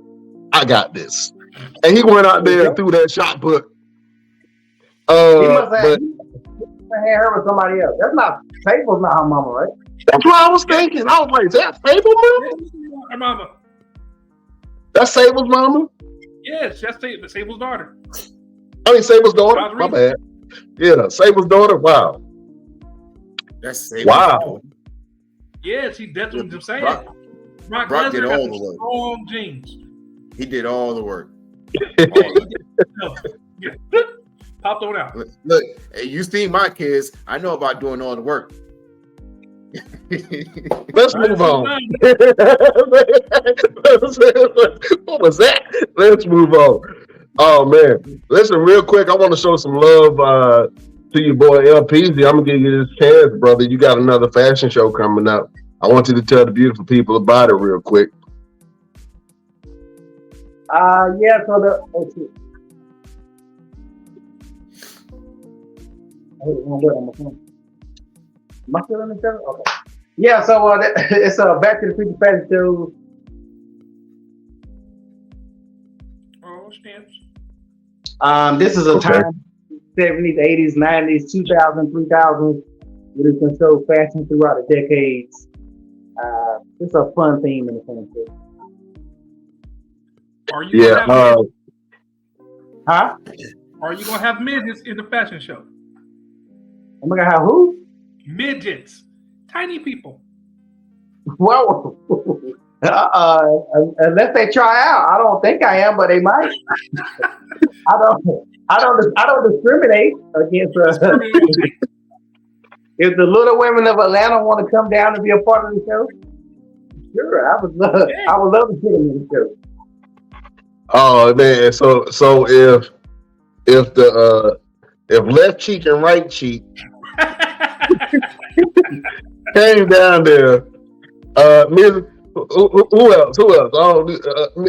I got this. And he went out there and threw that shot put. He must have had her with somebody else. That's not Fable's not her mama, right? That's what I was thinking. I was like, is that Fable mama? Her mama. That's Sable's mama? Yes, that's Sable's daughter. I mean, Sable's daughter? My bad. Yeah, Sable's daughter? Wow. That's Sable's wow. daughter. Yeah, that's what I'm saying. Brock did all the work. Strong genes. He did all the work. Popped on out. Look, hey, you see my kids. I know about doing all the work. Let's move on. What was that? Let's move on. Oh man, listen real quick. I want to show some love to your boy LPZ. I'm gonna give you this chance, brother. You got another fashion show coming up. I want you to tell the beautiful people about it real quick. Yeah. So let's see. Am I still in the show? Okay. Yeah, so it's Back to the Future Fashion Show. Oh, stamps. This is a time 70s, 80s, 90s, 2000s, 3000s. Where it can show fashion throughout the decades. It's a fun theme in the fashion show. Are you gonna have huh? Are you gonna have midgets in the fashion show? I'm gonna have who? Midgets, tiny people. Well, unless they try out, I don't think I am, but they might. I don't discriminate against. If the Little Women of Atlanta want to come down and be a part of the show, sure, I would love to see them in the show. Oh man, so if left cheek and right cheek came down there, who else? Oh,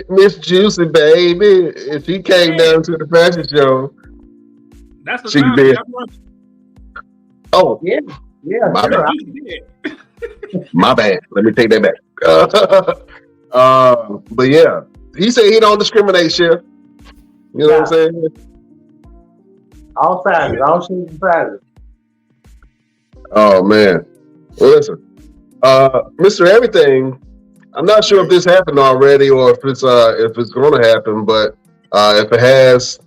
Miss Juicy Baby. If she came down to the fashion show, that's the she time. did. Oh, yeah. My sure. bad. My bad. Let me take that back. But yeah, he said he don't discriminate, Chef. You know what I'm saying? All sizes, all shapes and sizes. Oh man, well, listen. Mr. Everything. I'm not sure if this happened already or if it's going to happen, but if it has,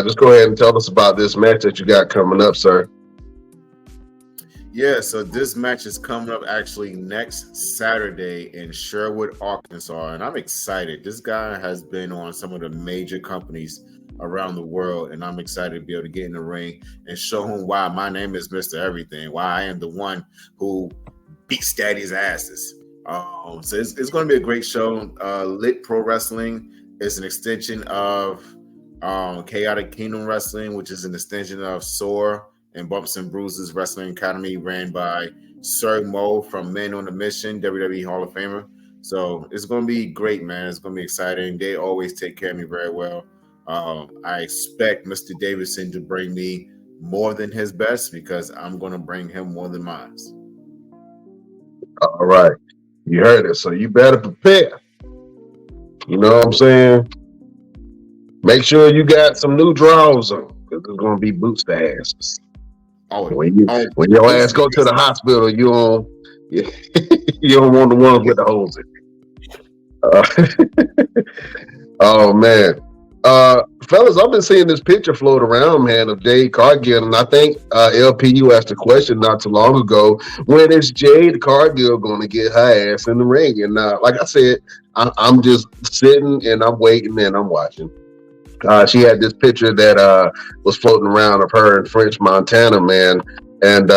just go ahead and tell us about this match that you got coming up, sir. Yeah, so this match is coming up actually next Saturday in Sherwood, Arkansas, and I'm excited. This guy has been on some of the major companies around the world, and I'm excited to be able to get in the ring and show him why my name is Mr. Everything, why I am the one who beats daddy's asses. So it's going to be a great show. Lit Pro Wrestling is an extension of Chaotic Kingdom Wrestling, which is an extension of SOAR and Bumps and Bruises Wrestling Academy, ran by Sir Mo from Men on a Mission, WWE Hall of Famer. So it's going to be great, man. It's going to be exciting. They always take care of me very well. I expect Mr. Davidson to bring me more than his best because I'm going to bring him more than mine. All right. You heard it. So you better prepare. You know what I'm saying? Make sure you got some new draws on because it's going to be boots to asses. When your ass go to the hospital, you don't want the ones with the holes in it. Oh man, fellas, I've been seeing this picture float around, man, of Jade Cargill, and I think LPU asked a question not too long ago: when is Jade Cargill going to get her ass in the ring? And like I said, I'm just sitting and I'm waiting and I'm watching. She had this picture that was floating around of her in French Montana, man. And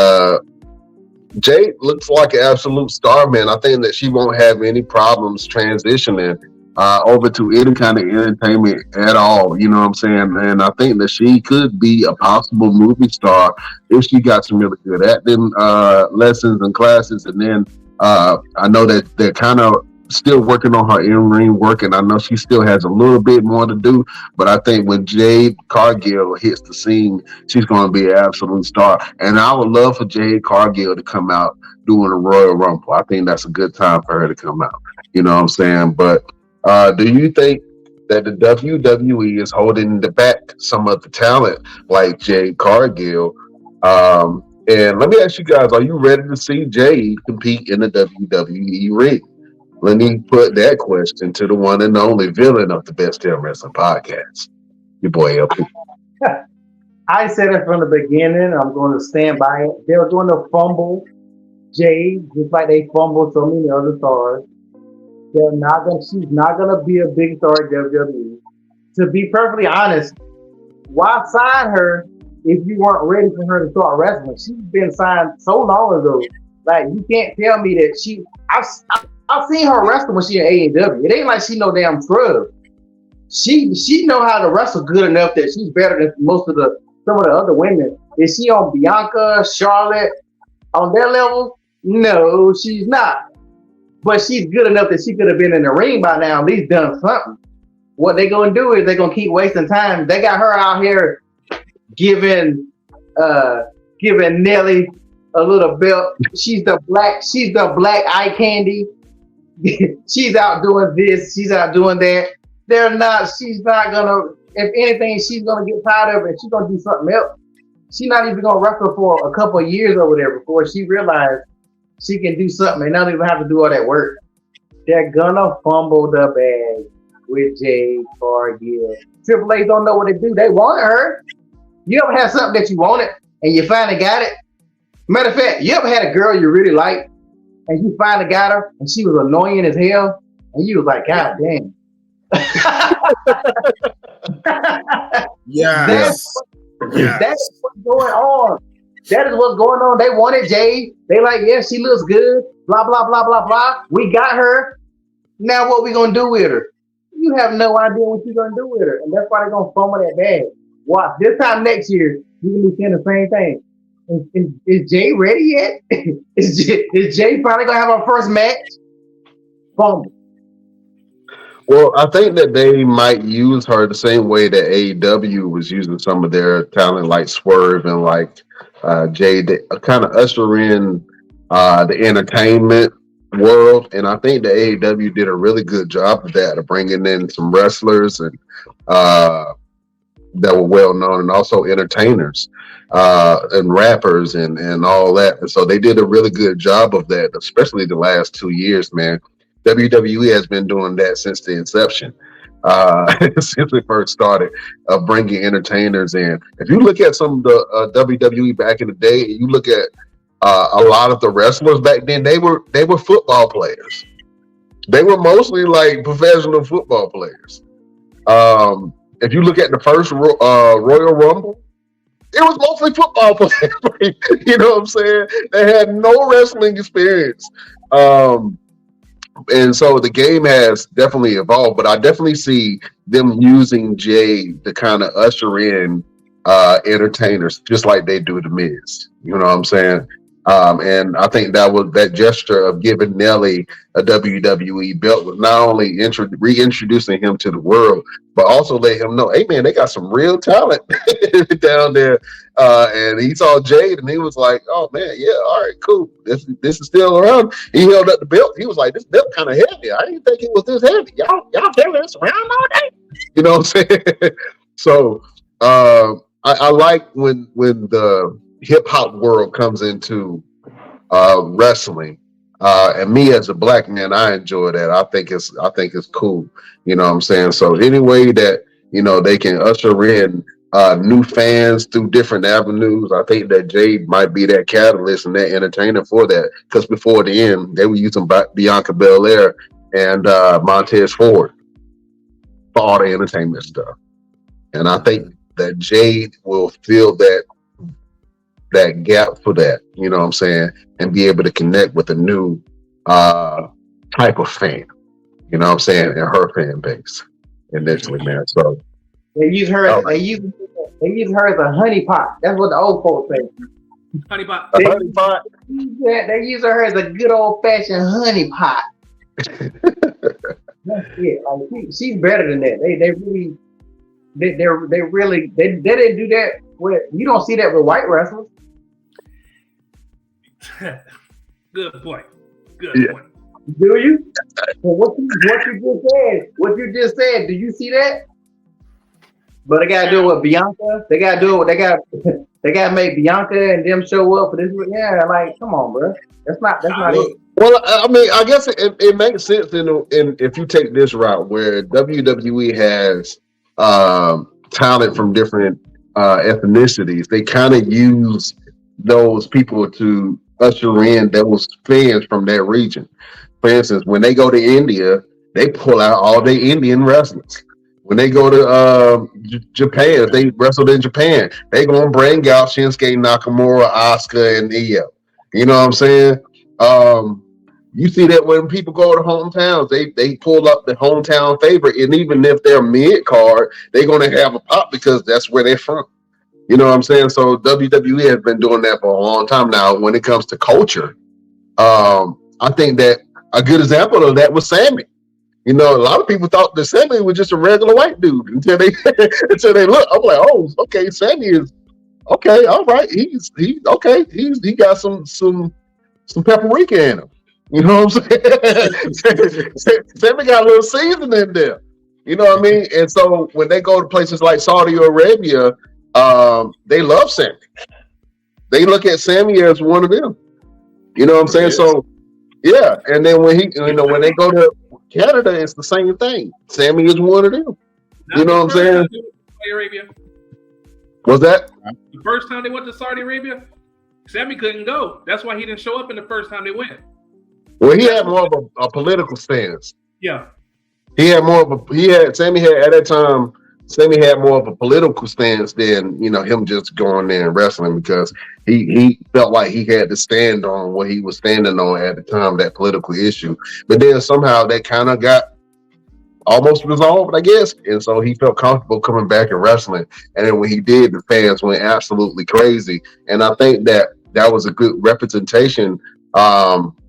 Jade looks like an absolute star, man. I think that she won't have any problems transitioning over to any kind of entertainment at all. You know what I'm saying? And I think that she could be a possible movie star if she got some really good acting lessons and classes. And then I know that they're kind of still working on her in-ring work, and I know she still has a little bit more to do, but I think when Jade Cargill hits the scene, she's going to be an absolute star. And I would love for Jade Cargill to come out doing a Royal Rumble. I think that's a good time for her to come out. You know what I'm saying? But do you think that the WWE is holding back some of the talent like Jade Cargill? And let me ask you guys, are you ready to see Jade compete in the WWE ring? Let me put that question to the one and only villain of the Best Damn Wrestling Podcast, your boy LP. I said it from the beginning. I'm going to stand by it. They're going to fumble Jade just like they fumbled so many other stars. She's not going to be a big star at WWE. To be perfectly honest, why sign her if you weren't ready for her to start wrestling? She's been signed so long ago. Like, you can't tell me that I've seen her wrestle when she in AEW. It ain't like she no damn scrub. She know how to wrestle good enough that she's better than some of the other women. Is she on Bianca, Charlotte, on their level? No, she's not. But she's good enough that she could have been in the ring by now, at least done something. What they gonna do is they're gonna keep wasting time. They got her out here giving Nelly a little belt. She's the black eye candy. She's out doing this, she's out doing that. She's not gonna, if anything, she's gonna get tired of it. She's gonna do something else. She's not even gonna wrestle for a couple of years over there before she realized she can do something and not even have to do all that work. They're gonna fumble the bag with Jade Cargill. Triple H don't know what to do. They wanted her. You ever had something that you wanted and you finally got it? Matter of fact, you ever had a girl you really liked and you finally got her and she was annoying as hell and you was like, God damn. Yes. That's what's going on. That is what's going on. They wanted Jade. They like, yeah, she looks good. Blah, blah, blah, blah, blah. We got her. Now what we gonna do with her? You have no idea what you're gonna do with her. And that's why they're gonna fumble that bag. Watch. This time next year, you're gonna be saying the same thing. Is Jay ready yet? is Jay probably gonna have her first match? Fumble. Well, I think that they might use her the same way that AEW was using some of their talent, like Swerve and like Jay, to kind of usher in the entertainment world. And I think the AEW did a really good job of that, of bringing in some wrestlers and that were well known, and also entertainers and rappers and all that. And so they did a really good job of that, especially the last 2 years, man. WWE has been doing that since the inception, since we first started, of bringing entertainers in. If you look at some of the WWE back in the day, you look at a lot of the wrestlers back then, they were football players. They were mostly like professional football players. If you look at the first Royal Rumble, it was mostly football players. You know what I'm saying? They had no wrestling experience. And so the game has definitely evolved, but I definitely see them using Jade to kind of usher in entertainers, just like they do the Miz. You know what I'm saying? And I think that gesture of giving Nelly a WWE belt was not only reintroducing him to the world, but also let him know, hey man, they got some real talent down there. And he saw Jade and he was like, oh man, yeah, all right, cool. This is still around. He held up the belt. He was like, this belt kind of heavy. I didn't think it was this heavy. Y'all carry this around all day. You know what I'm saying? So I like when the hip hop world comes into wrestling. And me as a black man, I enjoy that. I think it's cool. You know what I'm saying? So any way that, you know, they can usher in new fans through different avenues, I think that Jade might be that catalyst and that entertainer for that. Because before the end, they were using Bianca Belair and Montez Ford for all the entertainment stuff. And I think that Jade will fill that gap for that, you know what I'm saying, and be able to connect with a new type of fan, you know what I'm saying, in her fan base initially, man. So they use her as a honey pot. That's what the old folks say. Honey pot. Honey pot. They use her as a good old fashioned honey pot. That's it. Like she's better than that. They didn't do that with, you don't see that with white wrestlers. Good point. Point. Do you? Well, what you just said, do you see that? But they gotta do it with Bianca. They gotta make Bianca and them show up for this. Yeah, like come on, bro. That's not it. Well, I mean, I guess it makes sense in if you take this route where WWE has talent from different ethnicities. They kind of use those people to usher in those fans from that region. For instance, when they go to India, they pull out all their Indian wrestlers. When they go to Japan, if they wrestled in Japan, they gonna bring out Shinsuke Nakamura, Asuka, and Io. You know what I'm saying? You see that when people go to hometowns, they pull up the hometown favorite, and even if they're mid card, they're gonna have a pop because that's where they're from. You know what I'm saying? So WWE has been doing that for a long time now. When it comes to culture, I think that a good example of that was Sammy. You know, a lot of people thought that Sammy was just a regular white dude until they look. I'm like, oh, okay, Sammy is okay. All right, he's okay. He got some paprika in him. You know what I'm saying? Sammy got a little seasoning in there. You know what I mean? And so when they go to places like Saudi Arabia, they love Sammy. They look at Sammy as one of them. You know what I'm saying? Yes. So yeah, and then when when they go to Canada, it's the same thing. Sammy is one of them. You know what I'm saying? Saudi Arabia. Was that the first time they went to Saudi Arabia? Sammy couldn't go. That's why he didn't show up in the first time they went. Well, he had more of a political stance. Yeah. Sammy had at that time. Sammy had more of a political stance than him just going there and wrestling, because he felt like he had to stand on what he was standing on at the time, that political issue. But then somehow that kind of got almost resolved, I guess, and so he felt comfortable coming back and wrestling. And then when he did, the fans went absolutely crazy. And I think that was a good representation.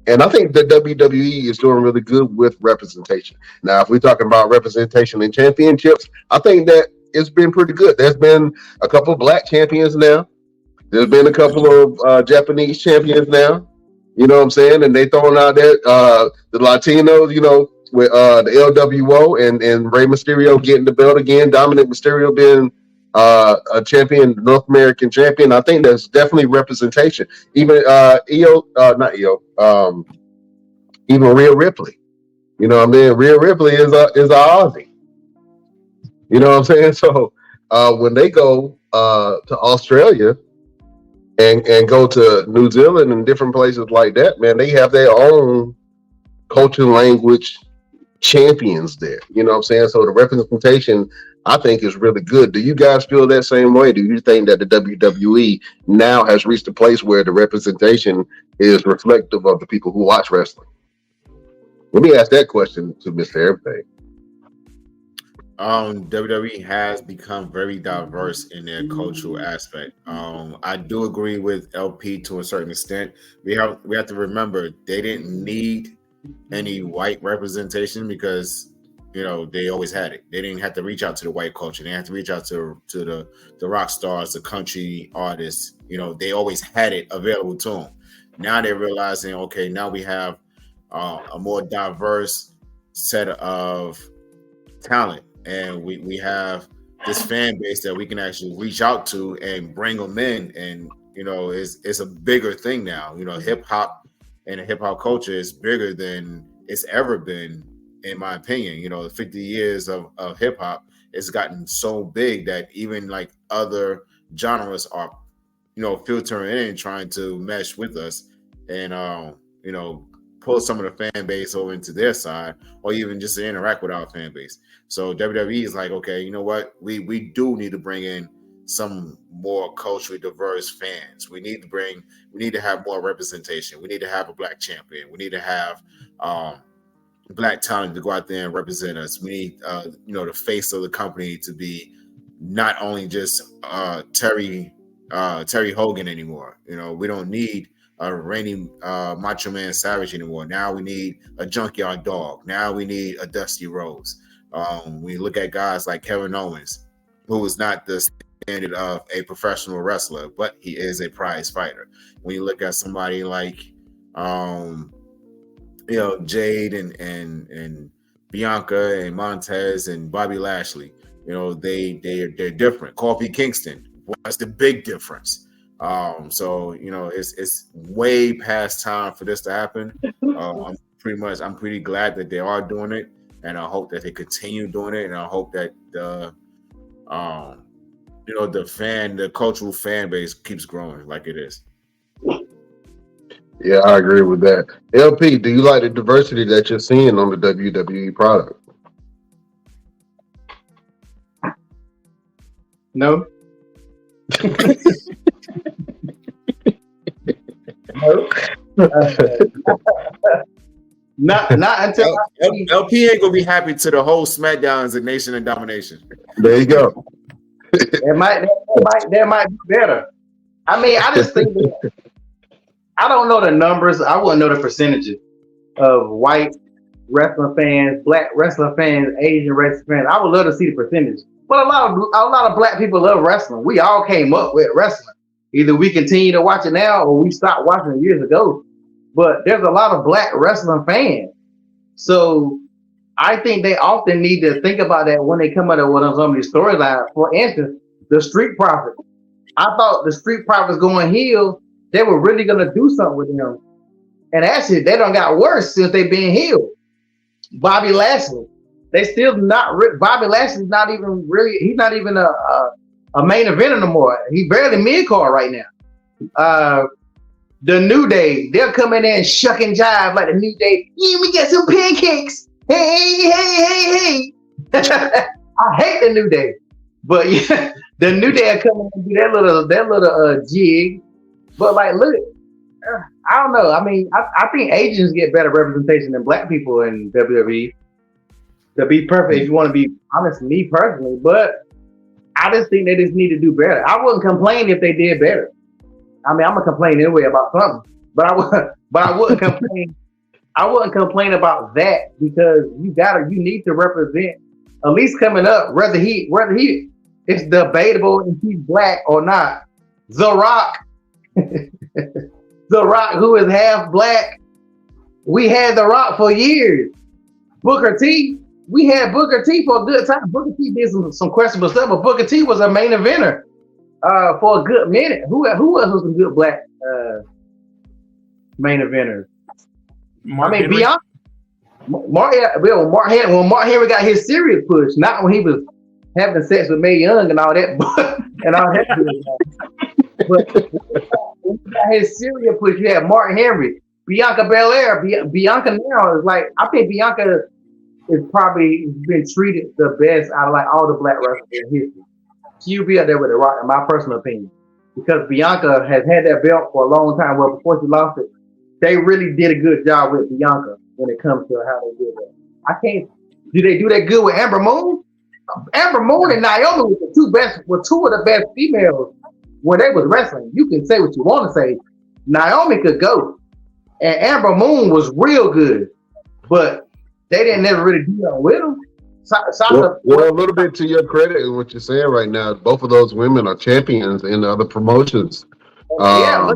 And I think the WWE is doing really good with representation. Now, if we're talking about representation in championships, I think that it's been pretty good. There's been a couple of black champions now. There's been a couple of Japanese champions now. You know what I'm saying? And they throwing out there the Latinos, with the LWO and Rey Mysterio getting the belt again. Dominic Mysterio being a champion, North American champion. I think that's definitely representation. Even not EO, even Rhea Ripley. You know what I mean? Rhea Ripley is a Aussie. You know what I'm saying? So when they go to Australia and go to New Zealand and different places like that, man, they have their own culture, language, champions there. You know what I'm saying? So the representation, I think, is really good. Do you guys feel that same way? Do you think that the WWE now has reached a place where the representation is reflective of the people who watch wrestling? Let me ask that question to Mr. Everything. WWE has become very diverse in their cultural aspect. I do agree with LP to a certain extent. We have to remember they didn't need any white representation because they always had it. They didn't have to reach out to the white culture. They had to reach out to the rock stars, the country artists. They always had it available to them. Now they're realizing, okay, now we have a more diverse set of talent, and we have this fan base that we can actually reach out to and bring them in. And it's a bigger thing now. Hip hop and the hip hop culture is bigger than it's ever been, in my opinion. 50 years of hip hop, it's gotten so big that even like other genres are, filtering in, trying to mesh with us and, pull some of the fan base over into their side, or even just to interact with our fan base. So WWE is like, okay, you know what? We do need to bring in some more culturally diverse fans. We need to have more representation. We need to have a black champion. We need to have black talent to go out there and represent us. We need the face of the company to be not only just Terry Hogan anymore. We don't need a reigning Macho Man Savage anymore. Now we need a Junkyard Dog. Now we need a Dusty Rhodes. We look at guys like Kevin Owens, who is not the standard of a professional wrestler, but he is a prize fighter. When you look at somebody like Jade and Bianca and Montez and Bobby Lashley, they're different. Kofi Kingston, what's the big difference? So it's way past time for this to happen. I'm pretty glad that they are doing it, and I hope that they continue doing it, and I hope that the cultural fan base keeps growing like it is. Yeah, I agree with that. LP, do you like the diversity that you're seeing on the WWE product? No. No. Not until LP ain't gonna be happy to the whole SmackDowns and Nation and Domination. There you go. That might be better. I mean, I just think that, I don't know the numbers. I wouldn't know the percentages of white wrestling fans, black wrestling fans, Asian wrestling fans. I would love to see the percentage. But a lot of black people love wrestling. We all came up with wrestling. Either we continue to watch it now or we stopped watching it years ago. But there's a lot of black wrestling fans. So I think they often need to think about that when they come out with some of these storylines. For instance, the Street Profits. I thought the Street Profits going heel, they were really going to do something with them. And actually, they done got worse since they been healed. Bobby Lashley. They still not, Bobby Lashley's not even really, he's not even a main event anymore. He's barely mid-card right now. The New Day, they're coming in shucking jive like the New Day. Yeah, we got some pancakes. Hey. I hate the New Day. But yeah, the New Day are coming and do that little jig. But like, look, I don't know. I mean, I think Asians get better representation than black people in WWE. To be perfect, if you want to be honest, me personally, but I just think they just need to do better. I wouldn't complain if they did better. I mean, I'm gonna complain anyway about something, but I wouldn't complain. I wouldn't complain about that because you need to represent, at least coming up, whether he it's debatable if he's black or not. The Rock, who is half black, we had The Rock for years. Booker T, we had Booker T for a good time. Booker T did some questionable stuff, but Booker T was a main eventer for a good minute. Who else was some good black main eventers? Mark Henry. Bianca. Mark Henry got his serious push, not when he was having sex with Mae Young and all that, but when he got his serious push, you had Mark Henry, Bianca Belair. Bianca now is like, I think Bianca is probably been treated the best out of like all the black wrestlers in history. She'll be up there with The Rock, in my personal opinion, because Bianca has had that belt for a long time. Well, before she lost it, they really did a good job with Bianca when it comes to how they did that. Do they do that good with Amber Moon? Amber Moon and Naomi were two of the best females when they was wrestling. You can say what you want to say. Naomi could go, and Amber Moon was real good, but they didn't never really do that with them. Well, a little bit to your credit in what you're saying right now. Both of those women are champions in other promotions. Yeah.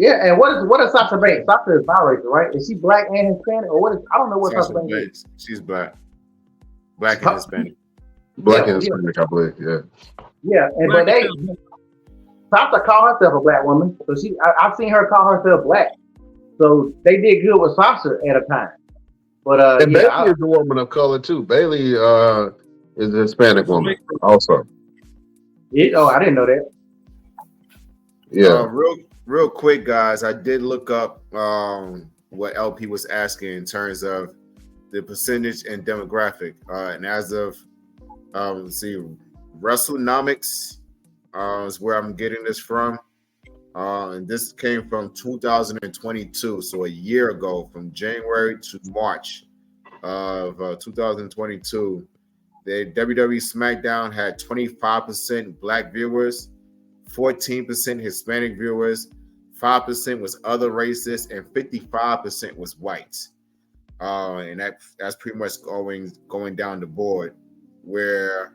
And what is Sasha Banks? Sasha is biracial, right? Is she black and Hispanic, or what is? I don't know what Sasha Banks is. She's black and Hispanic. Black and Hispanic, I believe. Yeah. Yeah, but Sasha called herself a black woman, so I've seen her call herself black. So they did good with Sasha at a time. But and Bailey is a woman of color too. Bailey is a Hispanic woman also. I didn't know that. Yeah. Real quick, guys, I did look up what LP was asking in terms of the percentage and demographic. And as of let's see, WrestleNomics is where I'm getting this from. And this came from 2022, so a year ago, from January to March of 2022. The WWE SmackDown had 25% black viewers, 14% Hispanic viewers, 5% was other races, and 55% was whites. And that's pretty much going down the board, where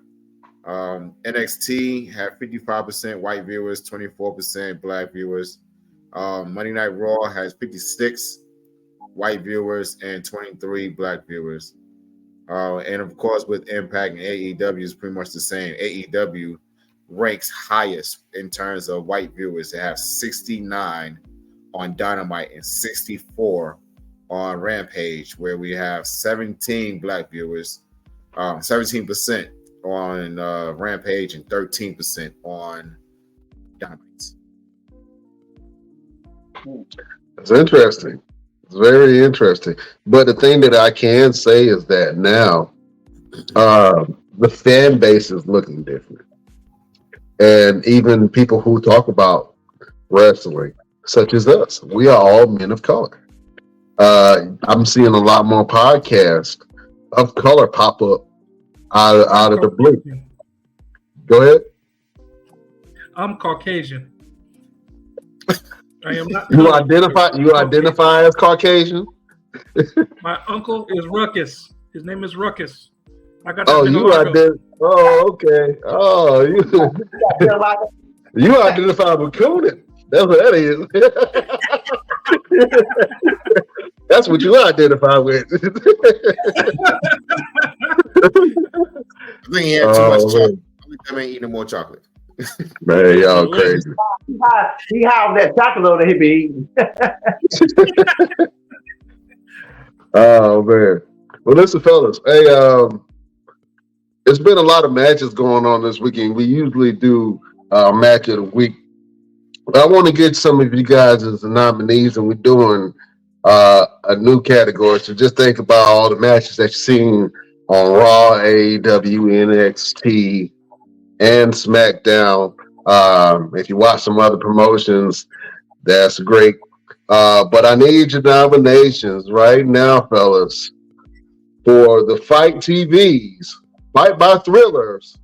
NXT had 55% white viewers, 24% black viewers. Monday Night Raw has 56 white viewers and 23 black viewers. And of course, with Impact and AEW is pretty much the same. AEW ranks highest in terms of white viewers. They have 69 on Dynamite and 64 on Rampage, where we have 17 black viewers, 17% on Rampage and 13% on Dynamite. That's interesting. It's very interesting. But the thing that I can say is that now the fan base is looking different. And even people who talk about wrestling, such as us, we are all men of color. I'm seeing a lot more podcasts of color pop up out of the blue. Go ahead. I'm Caucasian. I am not. You identify as Caucasian? My uncle is Ruckus. His name is Ruckus. I got. Okay. Oh, you identify with Coonan. That's what that is. That's what you identify with. I think he had too much chocolate. I ain't eating more chocolate. Man, y'all crazy. He high that chocolate that he be eating. Oh man. Well, listen, fellas. Hey, it's been a lot of matches going on this weekend. We usually do a match of the week. I want to get some of you guys as the nominees, and we're doing a new category. So just think about all the matches that you've seen on Raw, AEW, NXT, and SmackDown. If you watch some other promotions, that's great. But I need your nominations right now, fellas, for the Fite TV's Fight by Thrillers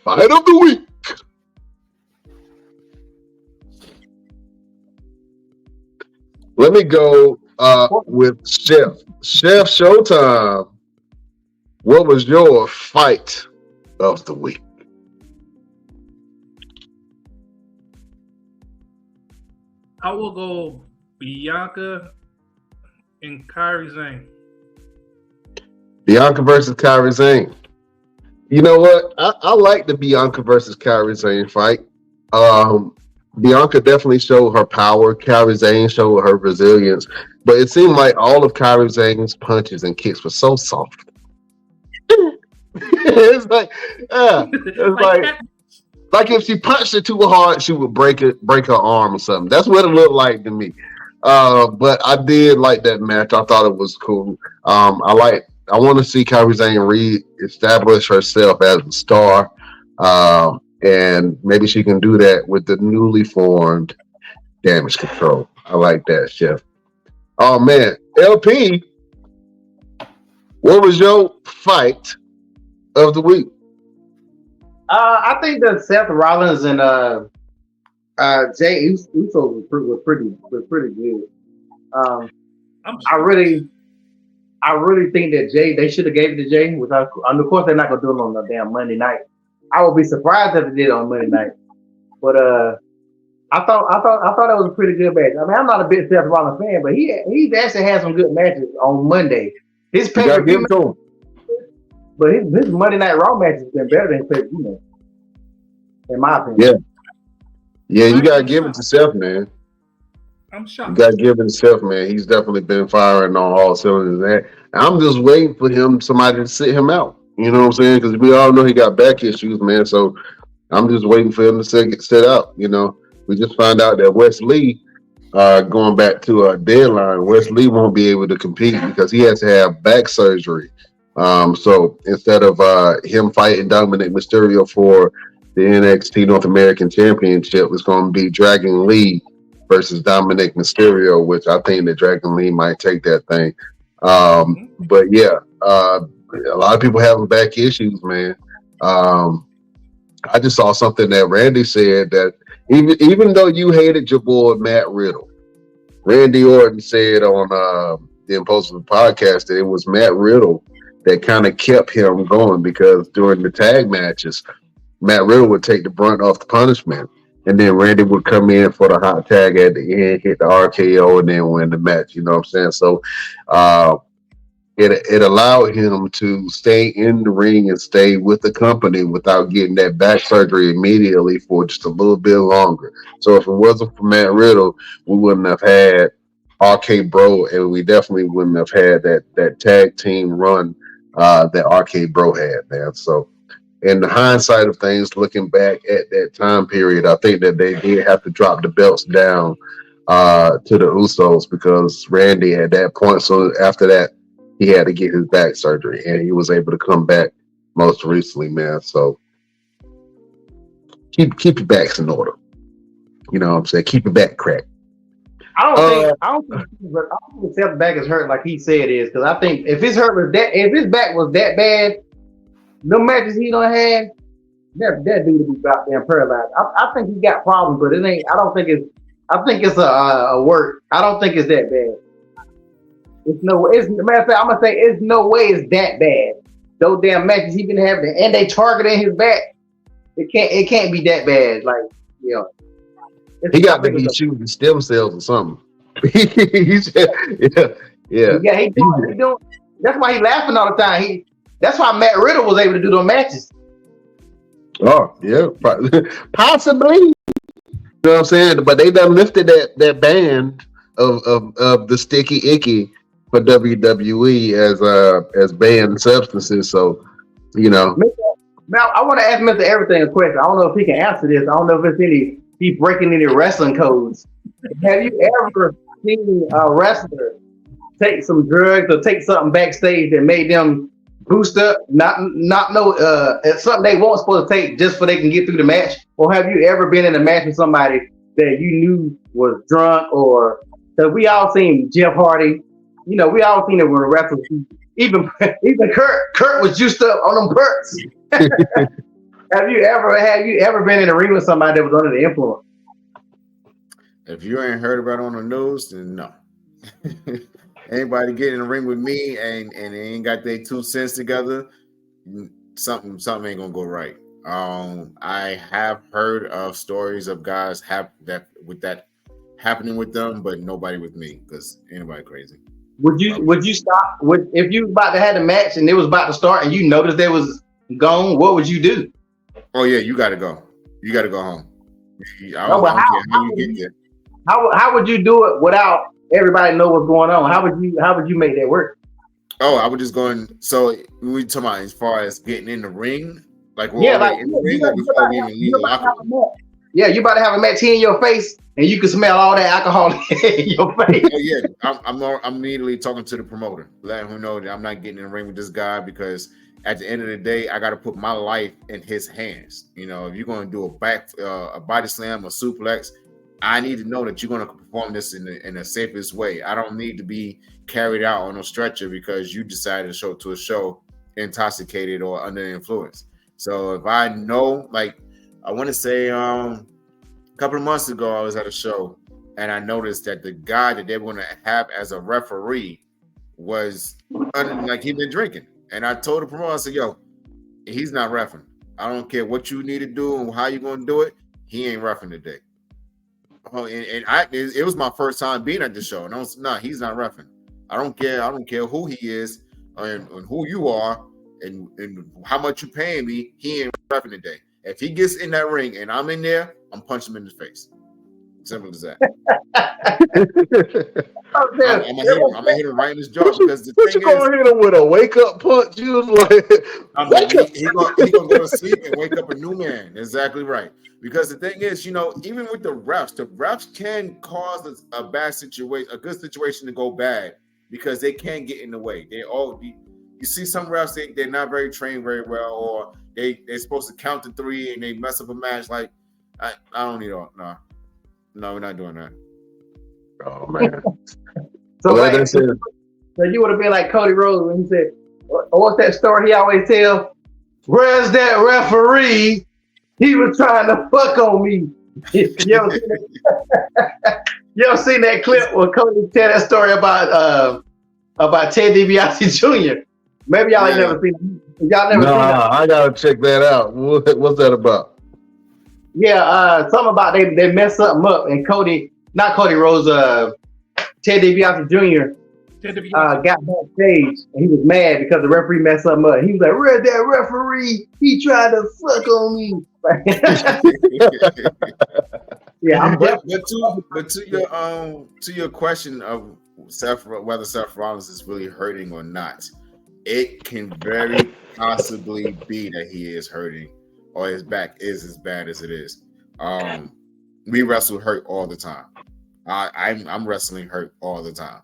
Fight of the Week. Let me go with Chef. Chef Showtime, what was your fight of the week? I will go Bianca and Kairi Sane. Bianca versus Kairi Sane. You know what? I like the Bianca versus Kairi Sane fight. Um, Bianca definitely showed her power. Kairi Sane showed her resilience. But it seemed like all of Kairi Sane's punches and kicks were so soft. It's like, it's like that. if she punched it too hard, she would break her arm or something. That's what it looked like to me. But I did like that match. I thought it was cool. I want to see Kairi Sane re-establish herself as a star. And maybe she can do that with the newly formed Damage Control. I like that, Chef. Oh man, LP, what was your fight of the week? I think that Seth Rollins and Jay Uso was pretty good. I really think that they should have gave it to Jay. Without, of course, they're not gonna do it on the damn Monday night. I would be surprised if they did it on Monday night. But I thought that was a pretty good match. I mean, I'm not a big Seth Rollins fan, but he's actually had some good matches on Monday. His pay-per-view, but his Monday Night Raw match has been better than pay-per-view match, in my opinion. Yeah, you gotta give it to Seth, man. I'm shocked. You gotta give it to Seth, man. He's definitely been firing on all cylinders. I'm just waiting for somebody to sit him out. You know what I'm saying? Because we all know he got back issues, man. So I'm just waiting for him to get set out. You know, we just found out that Wes Lee, going back to a deadline, Wes Lee won't be able to compete because he has to have back surgery. So instead of him fighting Dominic Mysterio for the NXT North American Championship, it's going to be Dragon Lee versus Dominic Mysterio, which I think that Dragon Lee might take that thing. But yeah, a lot of people having back issues, man. I just saw something that Randy said that even though you hated your boy Matt Riddle, Randy Orton said on the Impulsive podcast that it was Matt Riddle that kind of kept him going because during the tag matches, Matt Riddle would take the brunt off the punishment. And then Randy would come in for the hot tag at the end, hit the RKO, and then win the match. You know what I'm saying? So it allowed him to stay in the ring and stay with the company without getting that back surgery immediately for just a little bit longer. So if it wasn't for Matt Riddle, we wouldn't have had RK Bro, and we definitely wouldn't have had that tag team run that RK Bro had, man. So in the hindsight of things, looking back at that time period, I think that they did have to drop the belts down to the Usos because Randy at that point, so after that, he had to get his back surgery, and he was able to come back most recently, man. So keep your backs in order. You know what I'm saying? Keep your back cracked. I don't think Seth's back is hurt like he said it is, because I think if his back was that bad, no matches he done had, that dude would be goddamn paralyzed. I think he got problems, but it ain't. I think it's a work. I don't think it's that bad. It's no way. Matter of fact, I'm gonna say it's no way it's that bad. Those damn matches he been having, and they targeting his back. It can't be that bad. Like, you know, he got to be shooting stem cells or something. Yeah. He doing. That's why he laughing all the time. That's why Matt Riddle was able to do those matches. Oh yeah, possibly. You know what I'm saying? But they done lifted that band of the sticky icky for WWE as banned substances. So, you know. Now I want to ask Mr. Everything a question. I don't know if he can answer this. I don't know if he's breaking any wrestling codes. Have you ever seen a wrestler take some drugs or take something backstage that made them boost up, not know something they weren't supposed to take just so they can get through the match? Or have you ever been in a match with somebody that you knew was drunk? Or because we all seen Jeff Hardy, you know, we all seen it when a wrestler, even Kurt was juiced up on them perks. Have you ever been in a ring with somebody that was under the influence? If you ain't heard about it on the news, then no. Anybody get in the ring with me and they ain't got their 2 cents together, something ain't gonna go right. I have heard of stories of guys that happening with them, but nobody with me because ain't nobody crazy. Would you stop? If you about to have the match and it was about to start and you noticed they was gone? What would you do? Oh yeah, you got to go. You got to go home. I No, don't, but I don't care how you get there. How would you do it without everybody know what's going on? How would you make that work? Oh, I would just go in. So we talking about as far as getting in the ring, like we're Yeah, already like in the ring, or before we even leave the locker room. Yeah, you about to have a match here in your face, and you can smell all that alcohol in your face. Oh yeah, I'm immediately talking to the promoter, letting him know that I'm not getting in the ring with this guy because at the end of the day, I got to put my life in his hands. You know, if you're going to do a body slam, a suplex, I need to know that you're going to perform this in the safest way. I don't need to be carried out on a stretcher because you decided to show up to a show intoxicated or under influence. So if I know, like, I want to say a couple of months ago, I was at a show and I noticed that the guy that they were going to have as a referee was like he'd been drinking. And I told the promoter, I said, yo, he's not reffing. I don't care what you need to do and how you're going to do it. He ain't reffing today. Oh, it was my first time being at the show. And I was, no, he's not reffing. I don't care. I don't care who he is and who you are and how much you paying me. He ain't reffing today. If he gets in that ring and I'm in there, I'm punching him in the face. Simple as that. I'm gonna hit him right in his jaw because the thing is, gonna hit him with a wake up punch. You was like, he gonna go to sleep and wake up a new man. Exactly right. Because the thing is, you know, even with the refs can cause a bad situation, a good situation to go bad because they can get in the way. You see some refs they're not very trained very well, or they're supposed to count to 3 and they mess up a match. Like I don't need all. No, we're not doing that. Oh man. So you would have been like Cody Rhodes when he said, what's that story he always tells? Where's that referee? He was trying to fuck on me. You ever seen that clip where Cody tell that story about Ted DiBiase Jr.? Maybe y'all ain't never seen it. Y'all never seen that. I gotta check that out. What's that about? Yeah, something about they messed something up and not Cody Rhodes, Ted DiBiase Jr. Got backstage and he was mad because the referee messed something up. He was like, "Where's that referee? He tried to fuck on me." Yeah, but to your question of whether Seth Rollins is really hurting or not, it can very possibly be that he is hurting or his back is as bad as it is. We wrestle hurt all the time. I'm wrestling hurt all the time.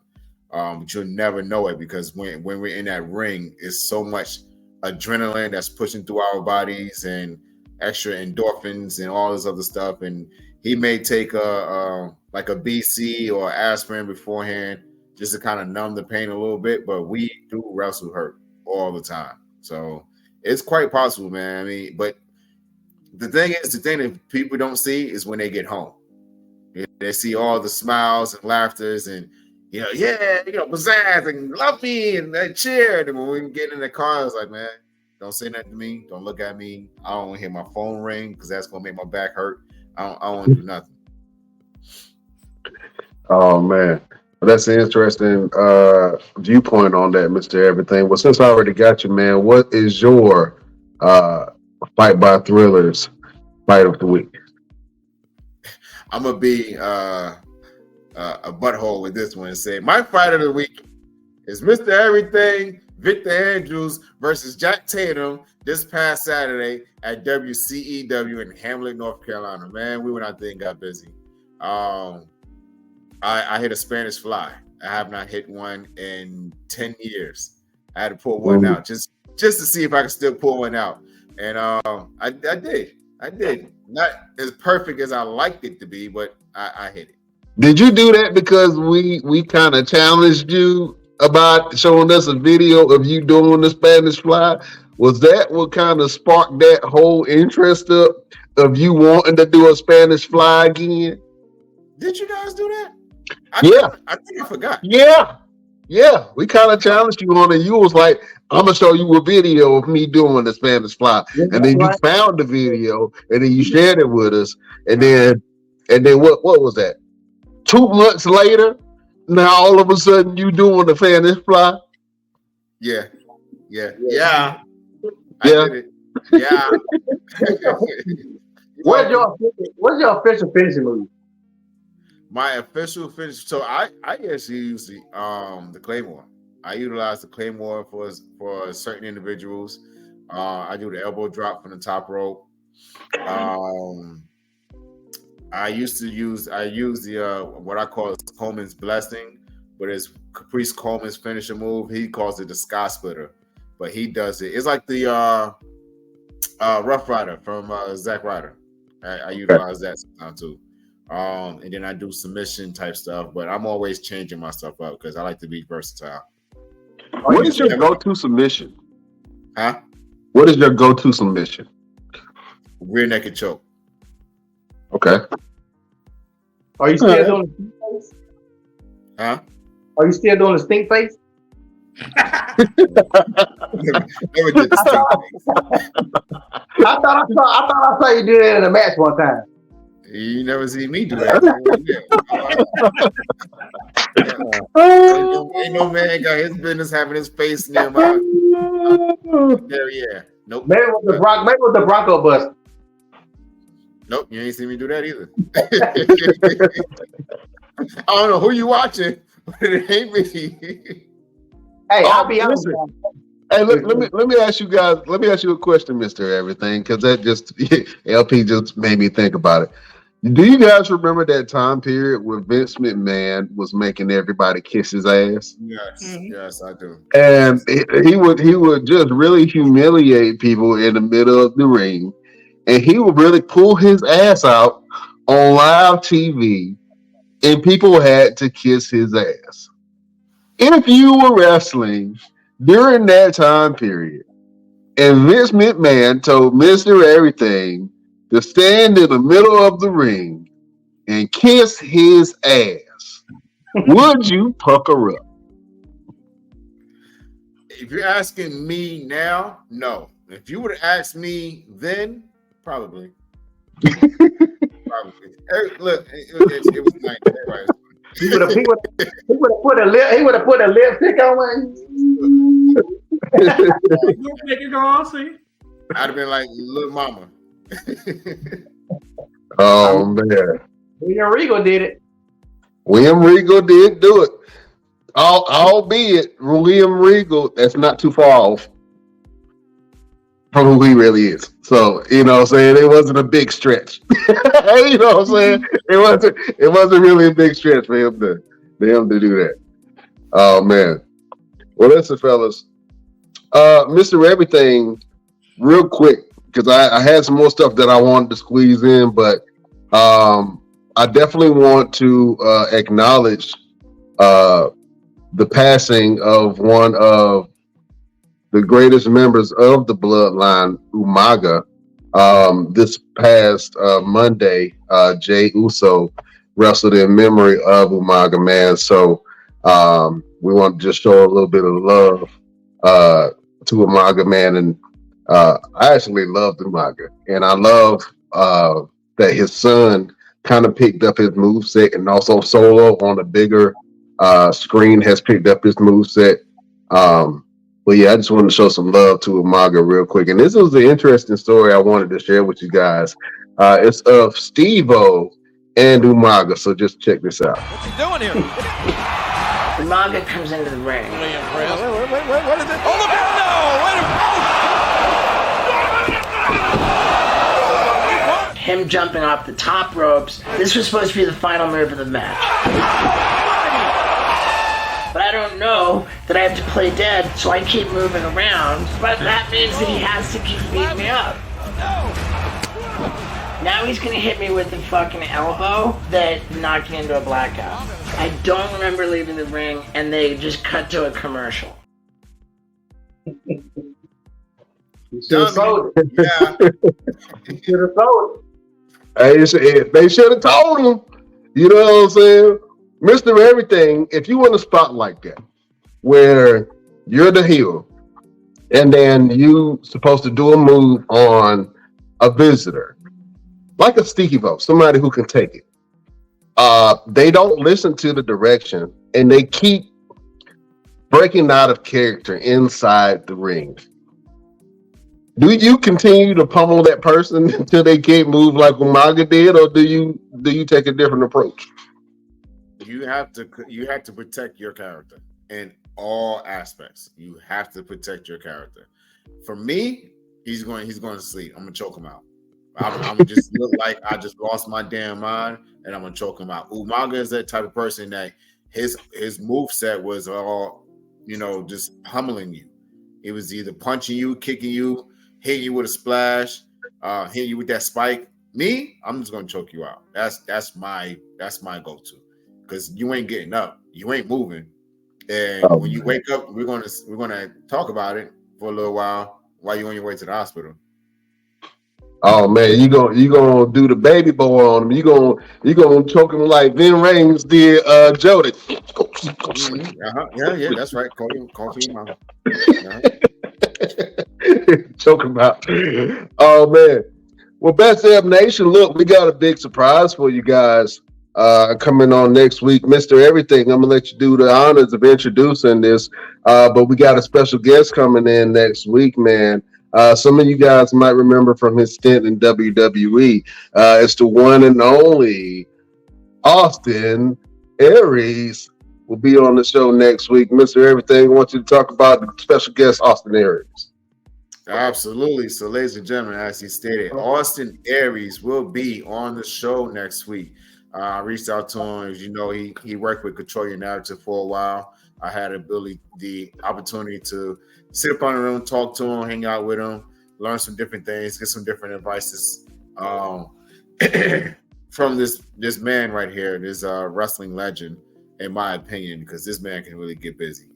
But you'll never know it because when we're in that ring, it's so much adrenaline that's pushing through our bodies and extra endorphins and all this other stuff. And he may take a BC or aspirin beforehand just to kind of numb the pain a little bit. But we do wrestle hurt all the time, so it's quite possible, man. I mean, but the thing that people don't see is when they get home. They see all the smiles and laughters and pizzazz and love me and they cheered. And when we get in the car, I was like, man, don't say nothing to me. Don't look at me. I don't want to hear my phone ring because that's gonna make my back hurt. I don't want to do nothing. Oh man, well, that's an interesting viewpoint on that, Mr. Everything. Well, since I already got you, man, what is your Fight by Thrillers fight of the week? I'm gonna be a butthole with this one and say my fight of the week is Mr. Everything, Victor Andrews versus Jack Tatum this past Saturday at WCEW in Hamlet, North Carolina. Man, we went out there and got busy. I hit a Spanish fly. I have not hit one in 10 years. I had to pull one out just to see if I could still pull one out. And I did. Not as perfect as I liked it to be, but I hit it. Did you do that because we kind of challenged you about showing us a video of you doing the Spanish fly? Was that what kind of sparked that whole interest up of you wanting to do a Spanish fly again? Did you guys do that? I think I forgot. Yeah. We kind of challenged you on it. You was like, I'm gonna show you a video of me doing the Spanish fly, and then you found the video, and then you shared it with us, and then what was that? 2 months later, now all of a sudden you doing the fantasy fly? Yeah. I Yeah. did it. Yeah. What's your official finishing move? My official finish. So I actually use the Claymore. I utilize the Claymore for certain individuals. I do the elbow drop from the top rope. I use the what I call Coleman's blessing, but it's Caprice Coleman's finisher move. He calls it the Sky Splitter, but he does it. It's like the Rough Rider from Zack Ryder. I utilize that sometimes too. And then I do submission type stuff, but I'm always changing my stuff up because I like to be versatile. What is your go-to submission? Huh? What is your go-to submission? Rear naked choke. Okay. Are you still doing the stink face? Huh? Are you still doing the stink face? Never did the stink face. I thought I saw you do that in a match one time. You never see me do that. Ain't no man got his business having his face near my. Yeah. Nope. Maybe it was the Bronco bust. Nope, you ain't seen me do that either. I don't know who you watching, but it ain't me. Hey, I'll be honest. Hey, let me ask you guys. Let me ask you a question, Mr. Everything, because that just LP just made me think about it. Do you guys remember that time period where Vince McMahon was making everybody kiss his ass? Yes, I do. And he would just really humiliate people in the middle of the ring, and he would really pull his ass out on live TV, and people had to kiss his ass. If you were wrestling during that time period, and Vince McMahon told Mr. Everything to stand in the middle of the ring and kiss his ass, would you pucker up? If you're asking me now, no. If you would have asked me then, probably. Probably. Look, it was nice. He would have put a lipstick on it. I'd have been like little mama. Oh man. William Regal did it. William Regal did do it. Albeit William Regal, that's not too far off from who he really is. So, you know what I'm saying? It wasn't a big stretch. You know what I'm saying? It wasn't really a big stretch for him to do that. Oh man. Well, listen, fellas. Mr. Everything, real quick, because I had some more stuff that I wanted to squeeze in, but I definitely want to acknowledge the passing of one of the greatest members of the bloodline, Umaga. This past Monday, Jay Uso wrestled in memory of Umaga, man. So we want to just show a little bit of love to Umaga, man. And I actually loved Umaga, and I love that his son kind of picked up his moveset, and also Solo on a bigger screen has picked up his moveset. But yeah, I just wanted to show some love to Umaga real quick. And this was an interesting story I wanted to share with you guys. It's of Steve-O and Umaga. So just check this out. What's he doing here? Umaga comes into the ring. What is it? Oh, look out! No! Wait a minute! Him jumping off the top ropes. This was supposed to be the final move of the match. But I don't know that I have to play dead, so I keep moving around. But that means that he has to keep beating me up. Now he's gonna hit me with the fucking elbow that knocked me into a blackout. I don't remember leaving the ring, and they just cut to a commercial. You should have sold it. Yeah. You should have sold Hey, they should have told him. You know what I'm saying? Mr. Everything, if you want a spot like that, where you're the heel, and then you supposed to do a move on a visitor, like a Steve-O, somebody who can take it. They don't listen to the direction and they keep breaking out of character inside the ring, do you continue to pummel that person until they can't move like Umaga did, or do you take a different approach? You have to protect your character in all aspects. You have to protect your character. For me, he's going to sleep. I'm gonna choke him out. I'm gonna just look like I just lost my damn mind, and I'm gonna choke him out. Umaga is that type of person that his moveset was all, just pummeling you. It was either punching you, kicking you, hitting you with a splash, hitting you with that spike. Me, I'm just gonna choke you out. That's my go-to, because you ain't getting up, you ain't moving, and when you wake up, we're gonna talk about it for a little while you're on your way to the hospital. Oh man, you gonna do the baby boy on him. You gonna choke him like Vin Rames did Jody. Yeah, that's right. Call your mama. Choke him out. Oh man. Well, Best Damn Nation, look, we got a big surprise for you guys coming on next week. Mr. Everything, I'm gonna let you do the honors of introducing this. But we got a special guest coming in next week, man. Some of you guys might remember from his stint in WWE. It's the one and only Austin Aries will be on the show next week. Mr. Everything, I want you to talk about the special guest, Austin Aries. Absolutely. So, ladies and gentlemen, as he stated, Austin Aries will be on the show next week. I reached out to him. As you know, he worked with Control Your Narrative for a while. I had the opportunity to sit up on the room, talk to him, hang out with him, learn some different things, get some different advices from this man right here, this wrestling legend, in my opinion, because this man can really get busy.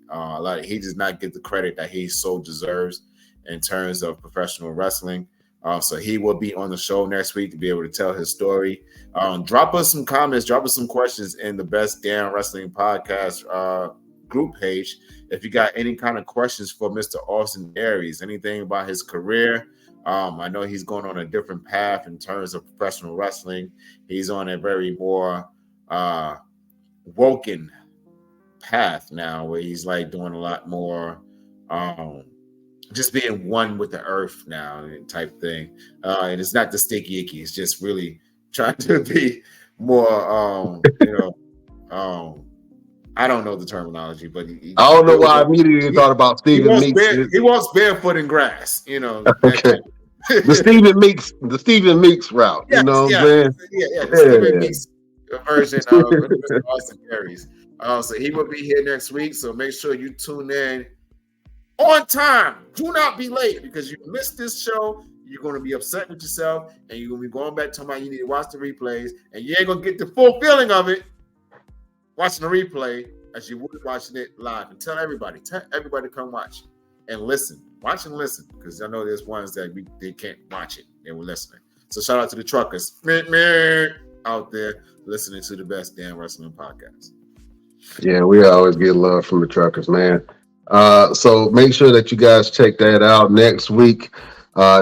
He does not get the credit that he so deserves in terms of professional wrestling. So he will be on the show next week to be able to tell his story. Drop us some comments, drop us some questions in the Best Damn Wrestling Podcast group page. If you got any kind of questions for Mr. Austin Aries, anything about his career, I know he's going on a different path in terms of professional wrestling. He's on a very more woken path now, where he's like doing a lot more just being one with the earth now type thing. And it's not the sticky icky. It's just really trying to be more, I don't know the terminology, but I don't know why I immediately thought about Stephen Meeks. He walks barefoot in grass, Okay. The Stephen Meeks route. Yes, you know what I'm saying? The Stephen Meeks version of Mr. Austin Aries. So he will be here next week. So make sure you tune in on time. Do not be late, because you missed this show. You're going to be upset with yourself, and you're going to be going back to you need to watch the replays, and you ain't going to get the full feeling of it watching the replay as you would watching it live. And tell everybody to come watch and listen. Watch and listen, because I know there's ones that they can't watch it. They were listening. So shout out to the truckers out there listening to the Best Damn Wrestling Podcast. Yeah, we always get love from the truckers, man. So make sure that you guys check that out next week,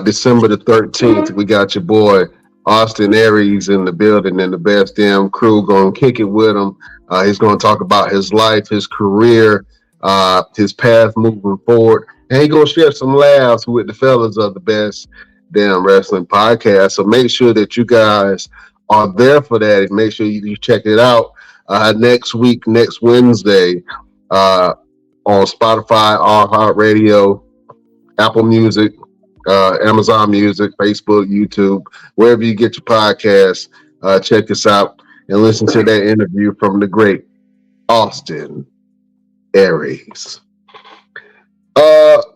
December the 13th. We got your boy Austin Aries in the building, and the Best Damn crew going to kick it with him. He's going to talk about his life, his career, his path moving forward, and he's going to share some laughs with the fellas of the Best Damn Wrestling Podcast. So make sure that you guys are there for that, and make sure you check it out next week, next Wednesday, on Spotify, iHeartRadio, Apple Music, Amazon Music, Facebook, YouTube, wherever you get your podcasts. Check us out and listen to that interview from the great Austin Aries.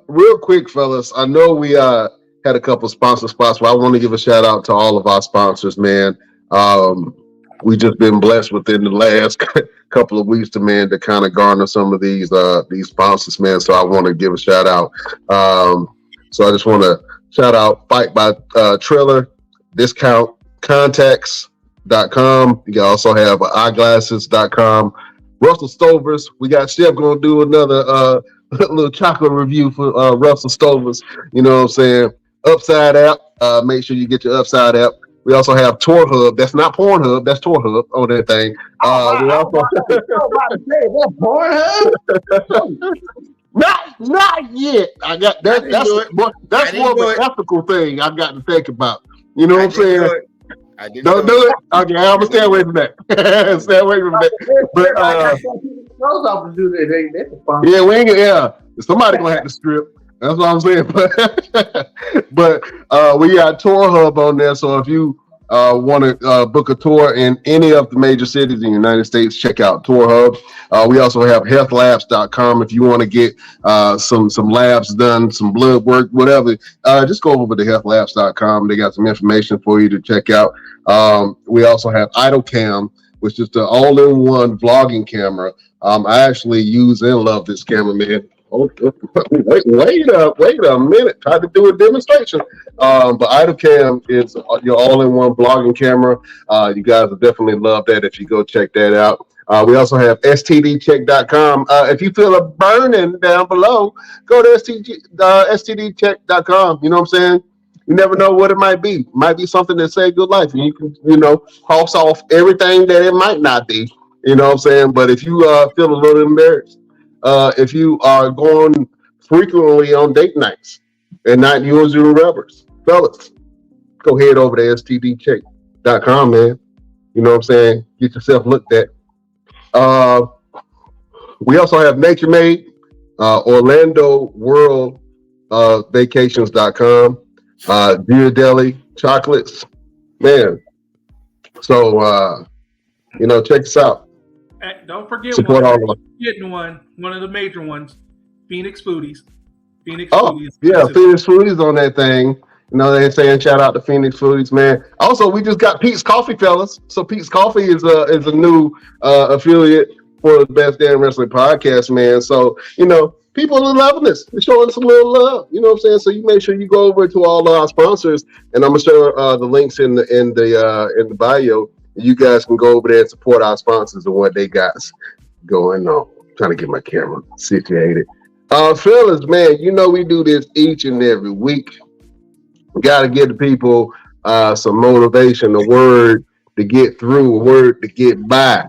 Real quick, fellas, I know we had a couple sponsor spots, but I want to give a shout out to all of our sponsors, man. We just been blessed within the last couple of weeks to kind of garner some of these sponsors, man. So I want to give a shout out. So I just want to shout out Fight by Triller, Discount Contacts.com. You also have eyeglasses.com. Russell Stovers. We got Chef going to do another little chocolate review for Russell Stovers. You know what I'm saying? Upside app. Make sure you get your Upside app. We also have Tour Hub. That's not Pornhub. That's Tour Hub on that thing. We also not yet. I got that. That's more of an ethical thing I got to think about. You know what I'm saying? Don't do it. Okay, I'm gonna stay away from that. Stay away from that. But yeah, we ain't. Yeah, somebody gonna have to strip. That's what I'm saying. But we got Tour Hub on there. So if you want to book a tour in any of the major cities in the United States, check out Tour Hub. We also have healthlabs.com if you want to get some labs done, some blood work, whatever. Just go over to healthlabs.com. They got some information for you to check out. We also have IdleCam, which is the all-in-one vlogging camera. I actually use and love this camera, man. Oh, wait a minute. Try to do a demonstration. But IdleCam is your all-in-one vlogging camera. You guys will definitely love that if you go check that out. We also have stdcheck.com. If you feel a burning down below, go to stdcheck.com. You know what I'm saying? You never know what it might be. It might be something that saved your life. And you can, cross off everything that it might not be. You know what I'm saying? But if you feel a little embarrassed, if you are going frequently on date nights and not using rubbers, fellas, go head over to stdcheck.com, man. You know what I'm saying? Get yourself looked at. We also have Nature Made, Orlando World Vacations.com, Deer Deli Chocolates, man. So, check us out. Don't forget Support one. all of Getting one of the major ones, Phoenix Foodies. Phoenix Foodies on that thing. They're saying shout out to Phoenix Foodies, man. Also, we just got Pete's Coffee, fellas. So Pete's Coffee is a new affiliate for the Best Damn Wrestling Podcast, man. So people are loving this. They're showing us a little love. You know what I'm saying? So you make sure you go over to all of our sponsors, and I'm gonna share the links in the bio. You guys can go over there and support our sponsors and what they got going on. I'm trying to get my camera situated. Fellas, man, we do this each and every week. We got to give the people some motivation, a word to get through, a word to get by.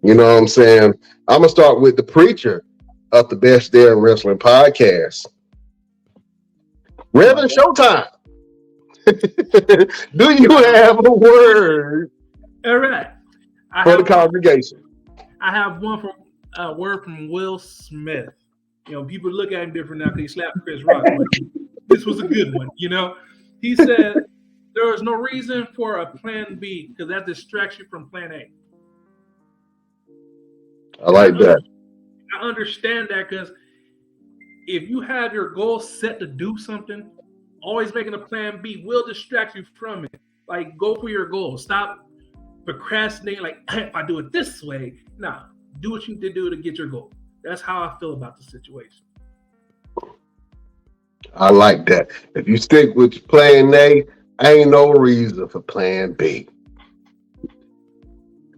You know what I'm saying? I'm going to start with the preacher of the Best Damn Wrestling Podcast. Reverend Showtime. Do you have a word All right. for the congregation? I have one from a word from Will Smith. People look at him different now because he slapped Chris Rock. But this was a good one. He said there is no reason for a plan B because that distracts you from plan A. I like that. I understand that because if you have your goal set to do something, always making a plan B will distract you from it. Like, go for your goal. Stop procrastinating. Like, if I do it this way, no. Do what you need to do to get your goal. That's how I feel about the situation. I like that. If you stick with plan A, ain't no reason for plan B.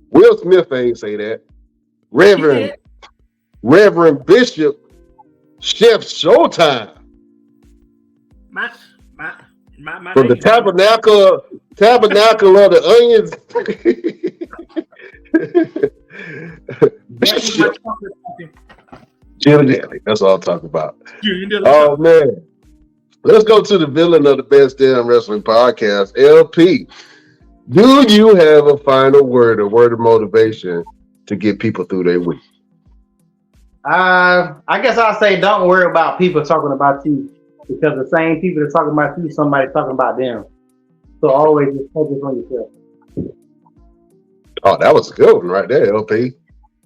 Will Smith ain't say that. Reverend Bishop Chef Showtime My from the tabernacle of the onions. Bishop Jim Daly. That's all I'm talking about. Oh man, let's go to the villain of the Best Damn Wrestling Podcast, LP. Do you have a final word, a word of motivation to get people through their week? I guess I'll say don't worry about people talking about you because the same people that talking about you, somebody's talking about them. So always just focus on yourself. Oh, that was a good one right there, LP.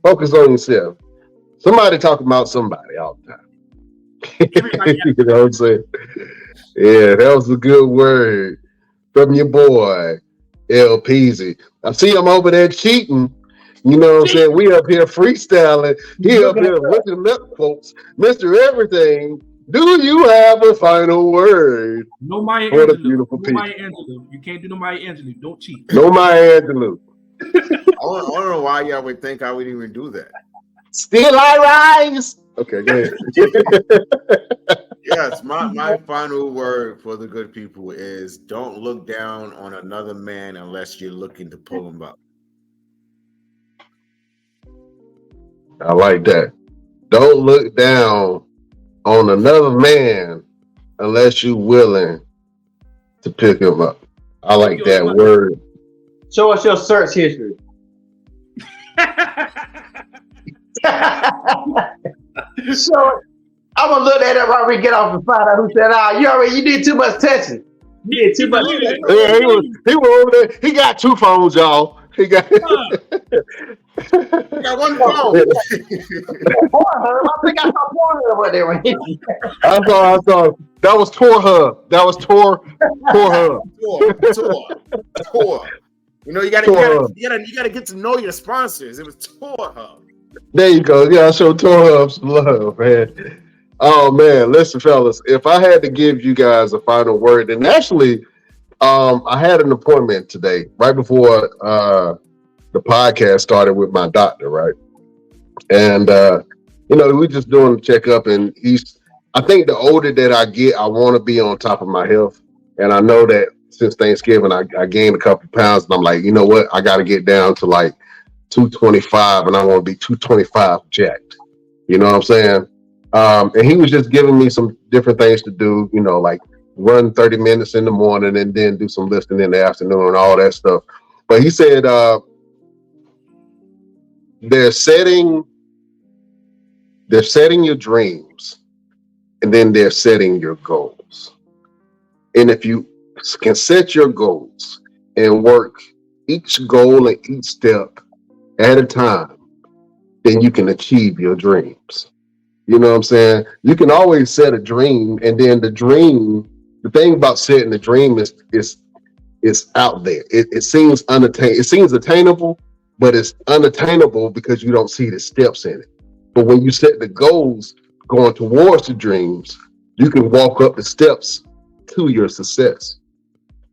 Focus on yourself. Somebody talking about somebody all the time. You know what I'm saying? Yeah, that was a good word from your boy, LPZ. I see him over there cheating. You know what I'm saying? We up here freestyling. He up here looking up quotes. Mr. Everything, do you have a final word? No Maya for the Angelou. beautiful No people? Maya Angelou. You can't do no Maya Angelou. Don't cheat. No Maya Angelou. I don't know why y'all would think I would even do that. Still I rise. Okay, go ahead. Yes, my final word for the good people is don't look down on another man unless you're looking to pull him up. I like that. Don't look down on another man unless you're willing to pick him up. I like that word. Show us your search history. So I'm gonna look that up while we get off and find out who said, you did too much touching. You did too much. Yeah, he was over there. He got 2 phones, y'all. He got one phone. Pornhub. I think I saw Pornhub over there. I saw. That was Torhub. That was Torhub. Tor. You know, you gotta get to know your sponsors. It was Torhub. There you go. Yeah, I showed Torhub some love, man. Oh man, listen, fellas. If I had to give you guys a final word, and actually, I had an appointment today, right before the podcast started with my doctor, right? And we're just doing a checkup, and I think the older that I get, I want to be on top of my health. And I know that since Thanksgiving, I gained a couple pounds, and I'm like, you know what? I got to get down to like 225, and I want to be 225 jacked. You know what I'm saying? And he was just giving me some different things to do, like run 30 minutes in the morning and then do some lifting in the afternoon and all that stuff. But he said they're setting your dreams, and then they're setting your goals. And if you can set your goals and work each goal and each step at a time, then you can achieve your dreams. You know what I'm saying? You can always set a dream, and then the thing about setting the dream is out there. It seems unattainable. It seems attainable, but it's unattainable because you don't see the steps in it. But when you set the goals going towards the dreams, you can walk up the steps to your success.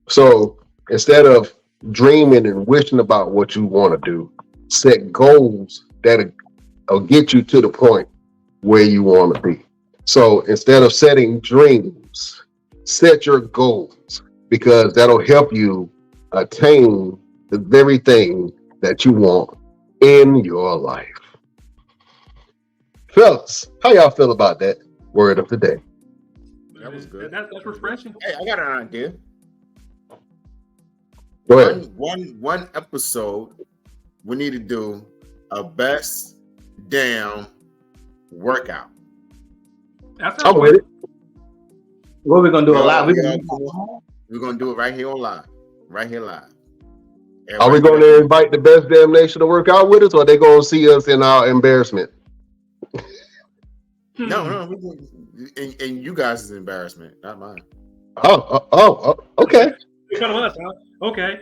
So instead of dreaming and wishing about what you want to do, set goals that'll get you to the point where you want to be. So instead of setting dreams, set your goals, because that'll help you attain the very thing that you want in your life. Fellas, how y'all feel about that word of the day? That was good. That's refreshing. Hey, I got an idea. Go ahead. One episode, we need to do a best damn workout. I'm with it. What we're gonna do live? We're gonna do it right here on live. Right here live. Are we going to invite the Best Damn Nation to work out with us, or are they going to see us in our embarrassment? No, and you guys' embarrassment, not mine. Oh, okay. Okay.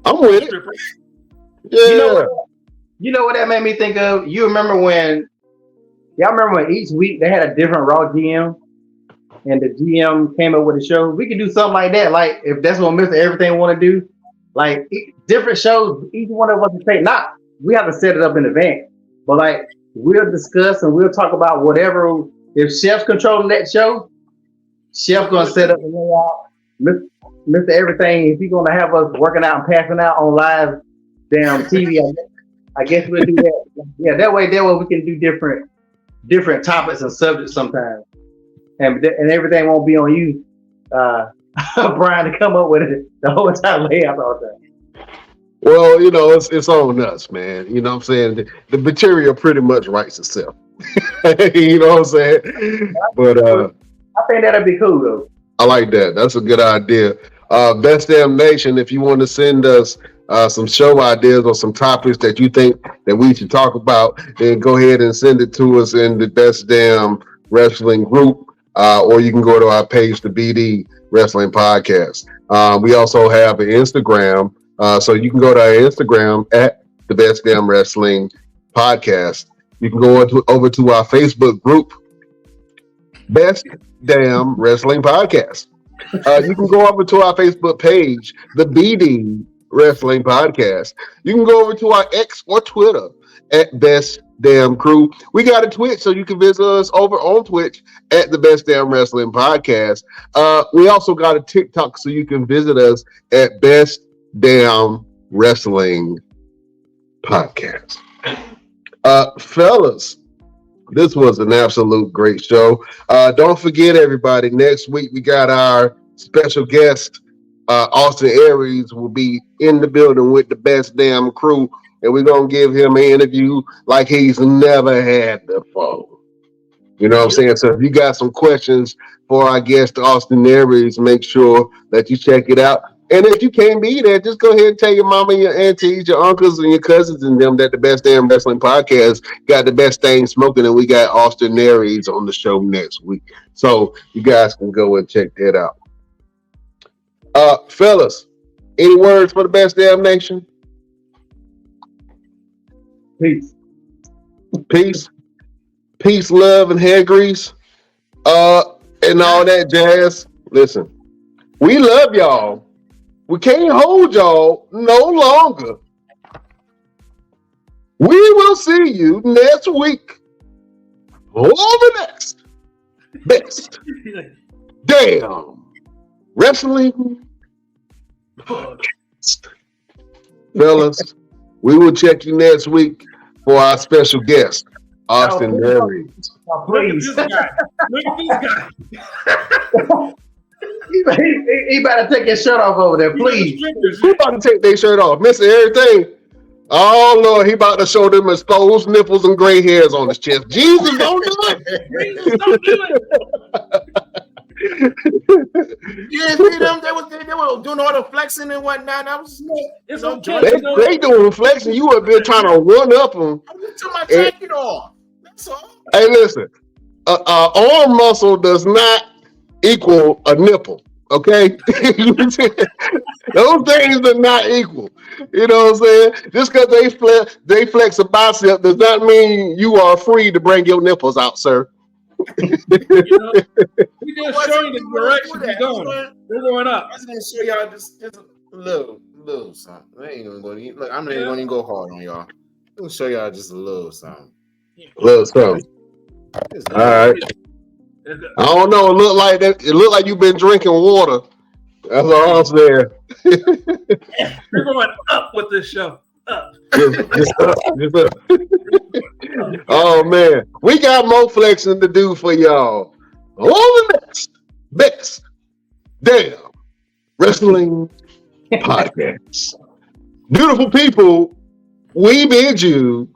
I'm with it. Yeah. You know what that made me think of? Y'all remember when each week they had a different Raw GM, and the GM came up with a show? We could do something like that. Like, if that's what Mr. Everything want to do, like different shows, each one of us can say, we have to set it up in advance, but like we'll discuss and we'll talk about whatever. If Chef's controlling that show, Chef gonna set up the layout. Mr. Everything, if he's gonna have us working out and passing out on live damn TV, I guess we'll do that. Yeah, that way we can do different topics and subjects sometimes, and everything won't be on you, Brian, to come up with it the whole time layout all the time. Well, it's on us, man. You know what I'm saying? The material pretty much writes itself. You know what I'm saying? But I think that'd be cool though. I like that. That's a good idea. Best Damn Nation, if you want to send us some show ideas or some topics that you think that we should talk about, then go ahead and send it to us in the Best Damn Wrestling group, or you can go to our page, the BD Wrestling Podcast. We also have an Instagram, so you can go to our Instagram at the Best Damn Wrestling Podcast. You can go over to our Facebook group, Best Damn Wrestling Podcast. You can go over to our Facebook page, the BD Wrestling Podcast. You can go over to our X or Twitter at Best Damn Crew. We got a Twitch, so you can visit us over on Twitch at the Best Damn Wrestling Podcast. We also got a TikTok, so you can visit us at Best Damn Wrestling Podcast. Fellas, this was an absolute great show. Don't forget, everybody, next week we got our special guest, Austin Aries, will be in the building with the Best Damn Crew, and we're going to give him an interview like he's never had before. You know what I'm saying? So if you got some questions for our guest, Austin Aries, make sure that you check it out. And if you can't be there, just go ahead and tell your mama, your aunties, your uncles, and your cousins and them that the Best Damn Wrestling Podcast got the best thing smoking, and we got Austin Aries on the show next week. So you guys can go and check that out. Fellas, any words for the Best Damn Nation? Peace. Peace. Peace, love, and hair grease. And all that jazz. Listen, we love y'all. We can't hold y'all no longer. We will see you next week on the next Best Damn Wrestling Podcast. Fellas, we will check you next week for our special guest, Austin Aries. Please. Look at this guy. He better take his shirt off over there, please. Who about to take their shirt off? Missing everything. Oh, Lord, he about to show them exposed nipples and gray hairs on his chest. Jesus, don't do it. Jesus, don't do it. You didn't see them? They were doing all the flexing and whatnot. I was It's no okay. joke. They doing flexing. You up there trying to one up them. I took my jacket off. That's all. Hey, listen. Arm muscle does not equal a nipple. Okay? Those things are not equal. You know what I'm saying? Just because they flex a bicep does not mean you are free to bring your nipples out, sir. We just showing the direction we're going. We're going up. I was gonna show y'all just a little something. I ain't gonna go. Look, I'm not even gonna go hard on y'all. I'm gonna show y'all just a little something. Little something. All right. I don't know. It looked like you've been drinking water. That's all I'm saying. We're going up with this show. Up. Just up. Oh man, we got more flexing to do for y'all. On the next Best Damn Wrestling Podcast. Beautiful people, we bid you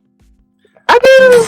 adieu.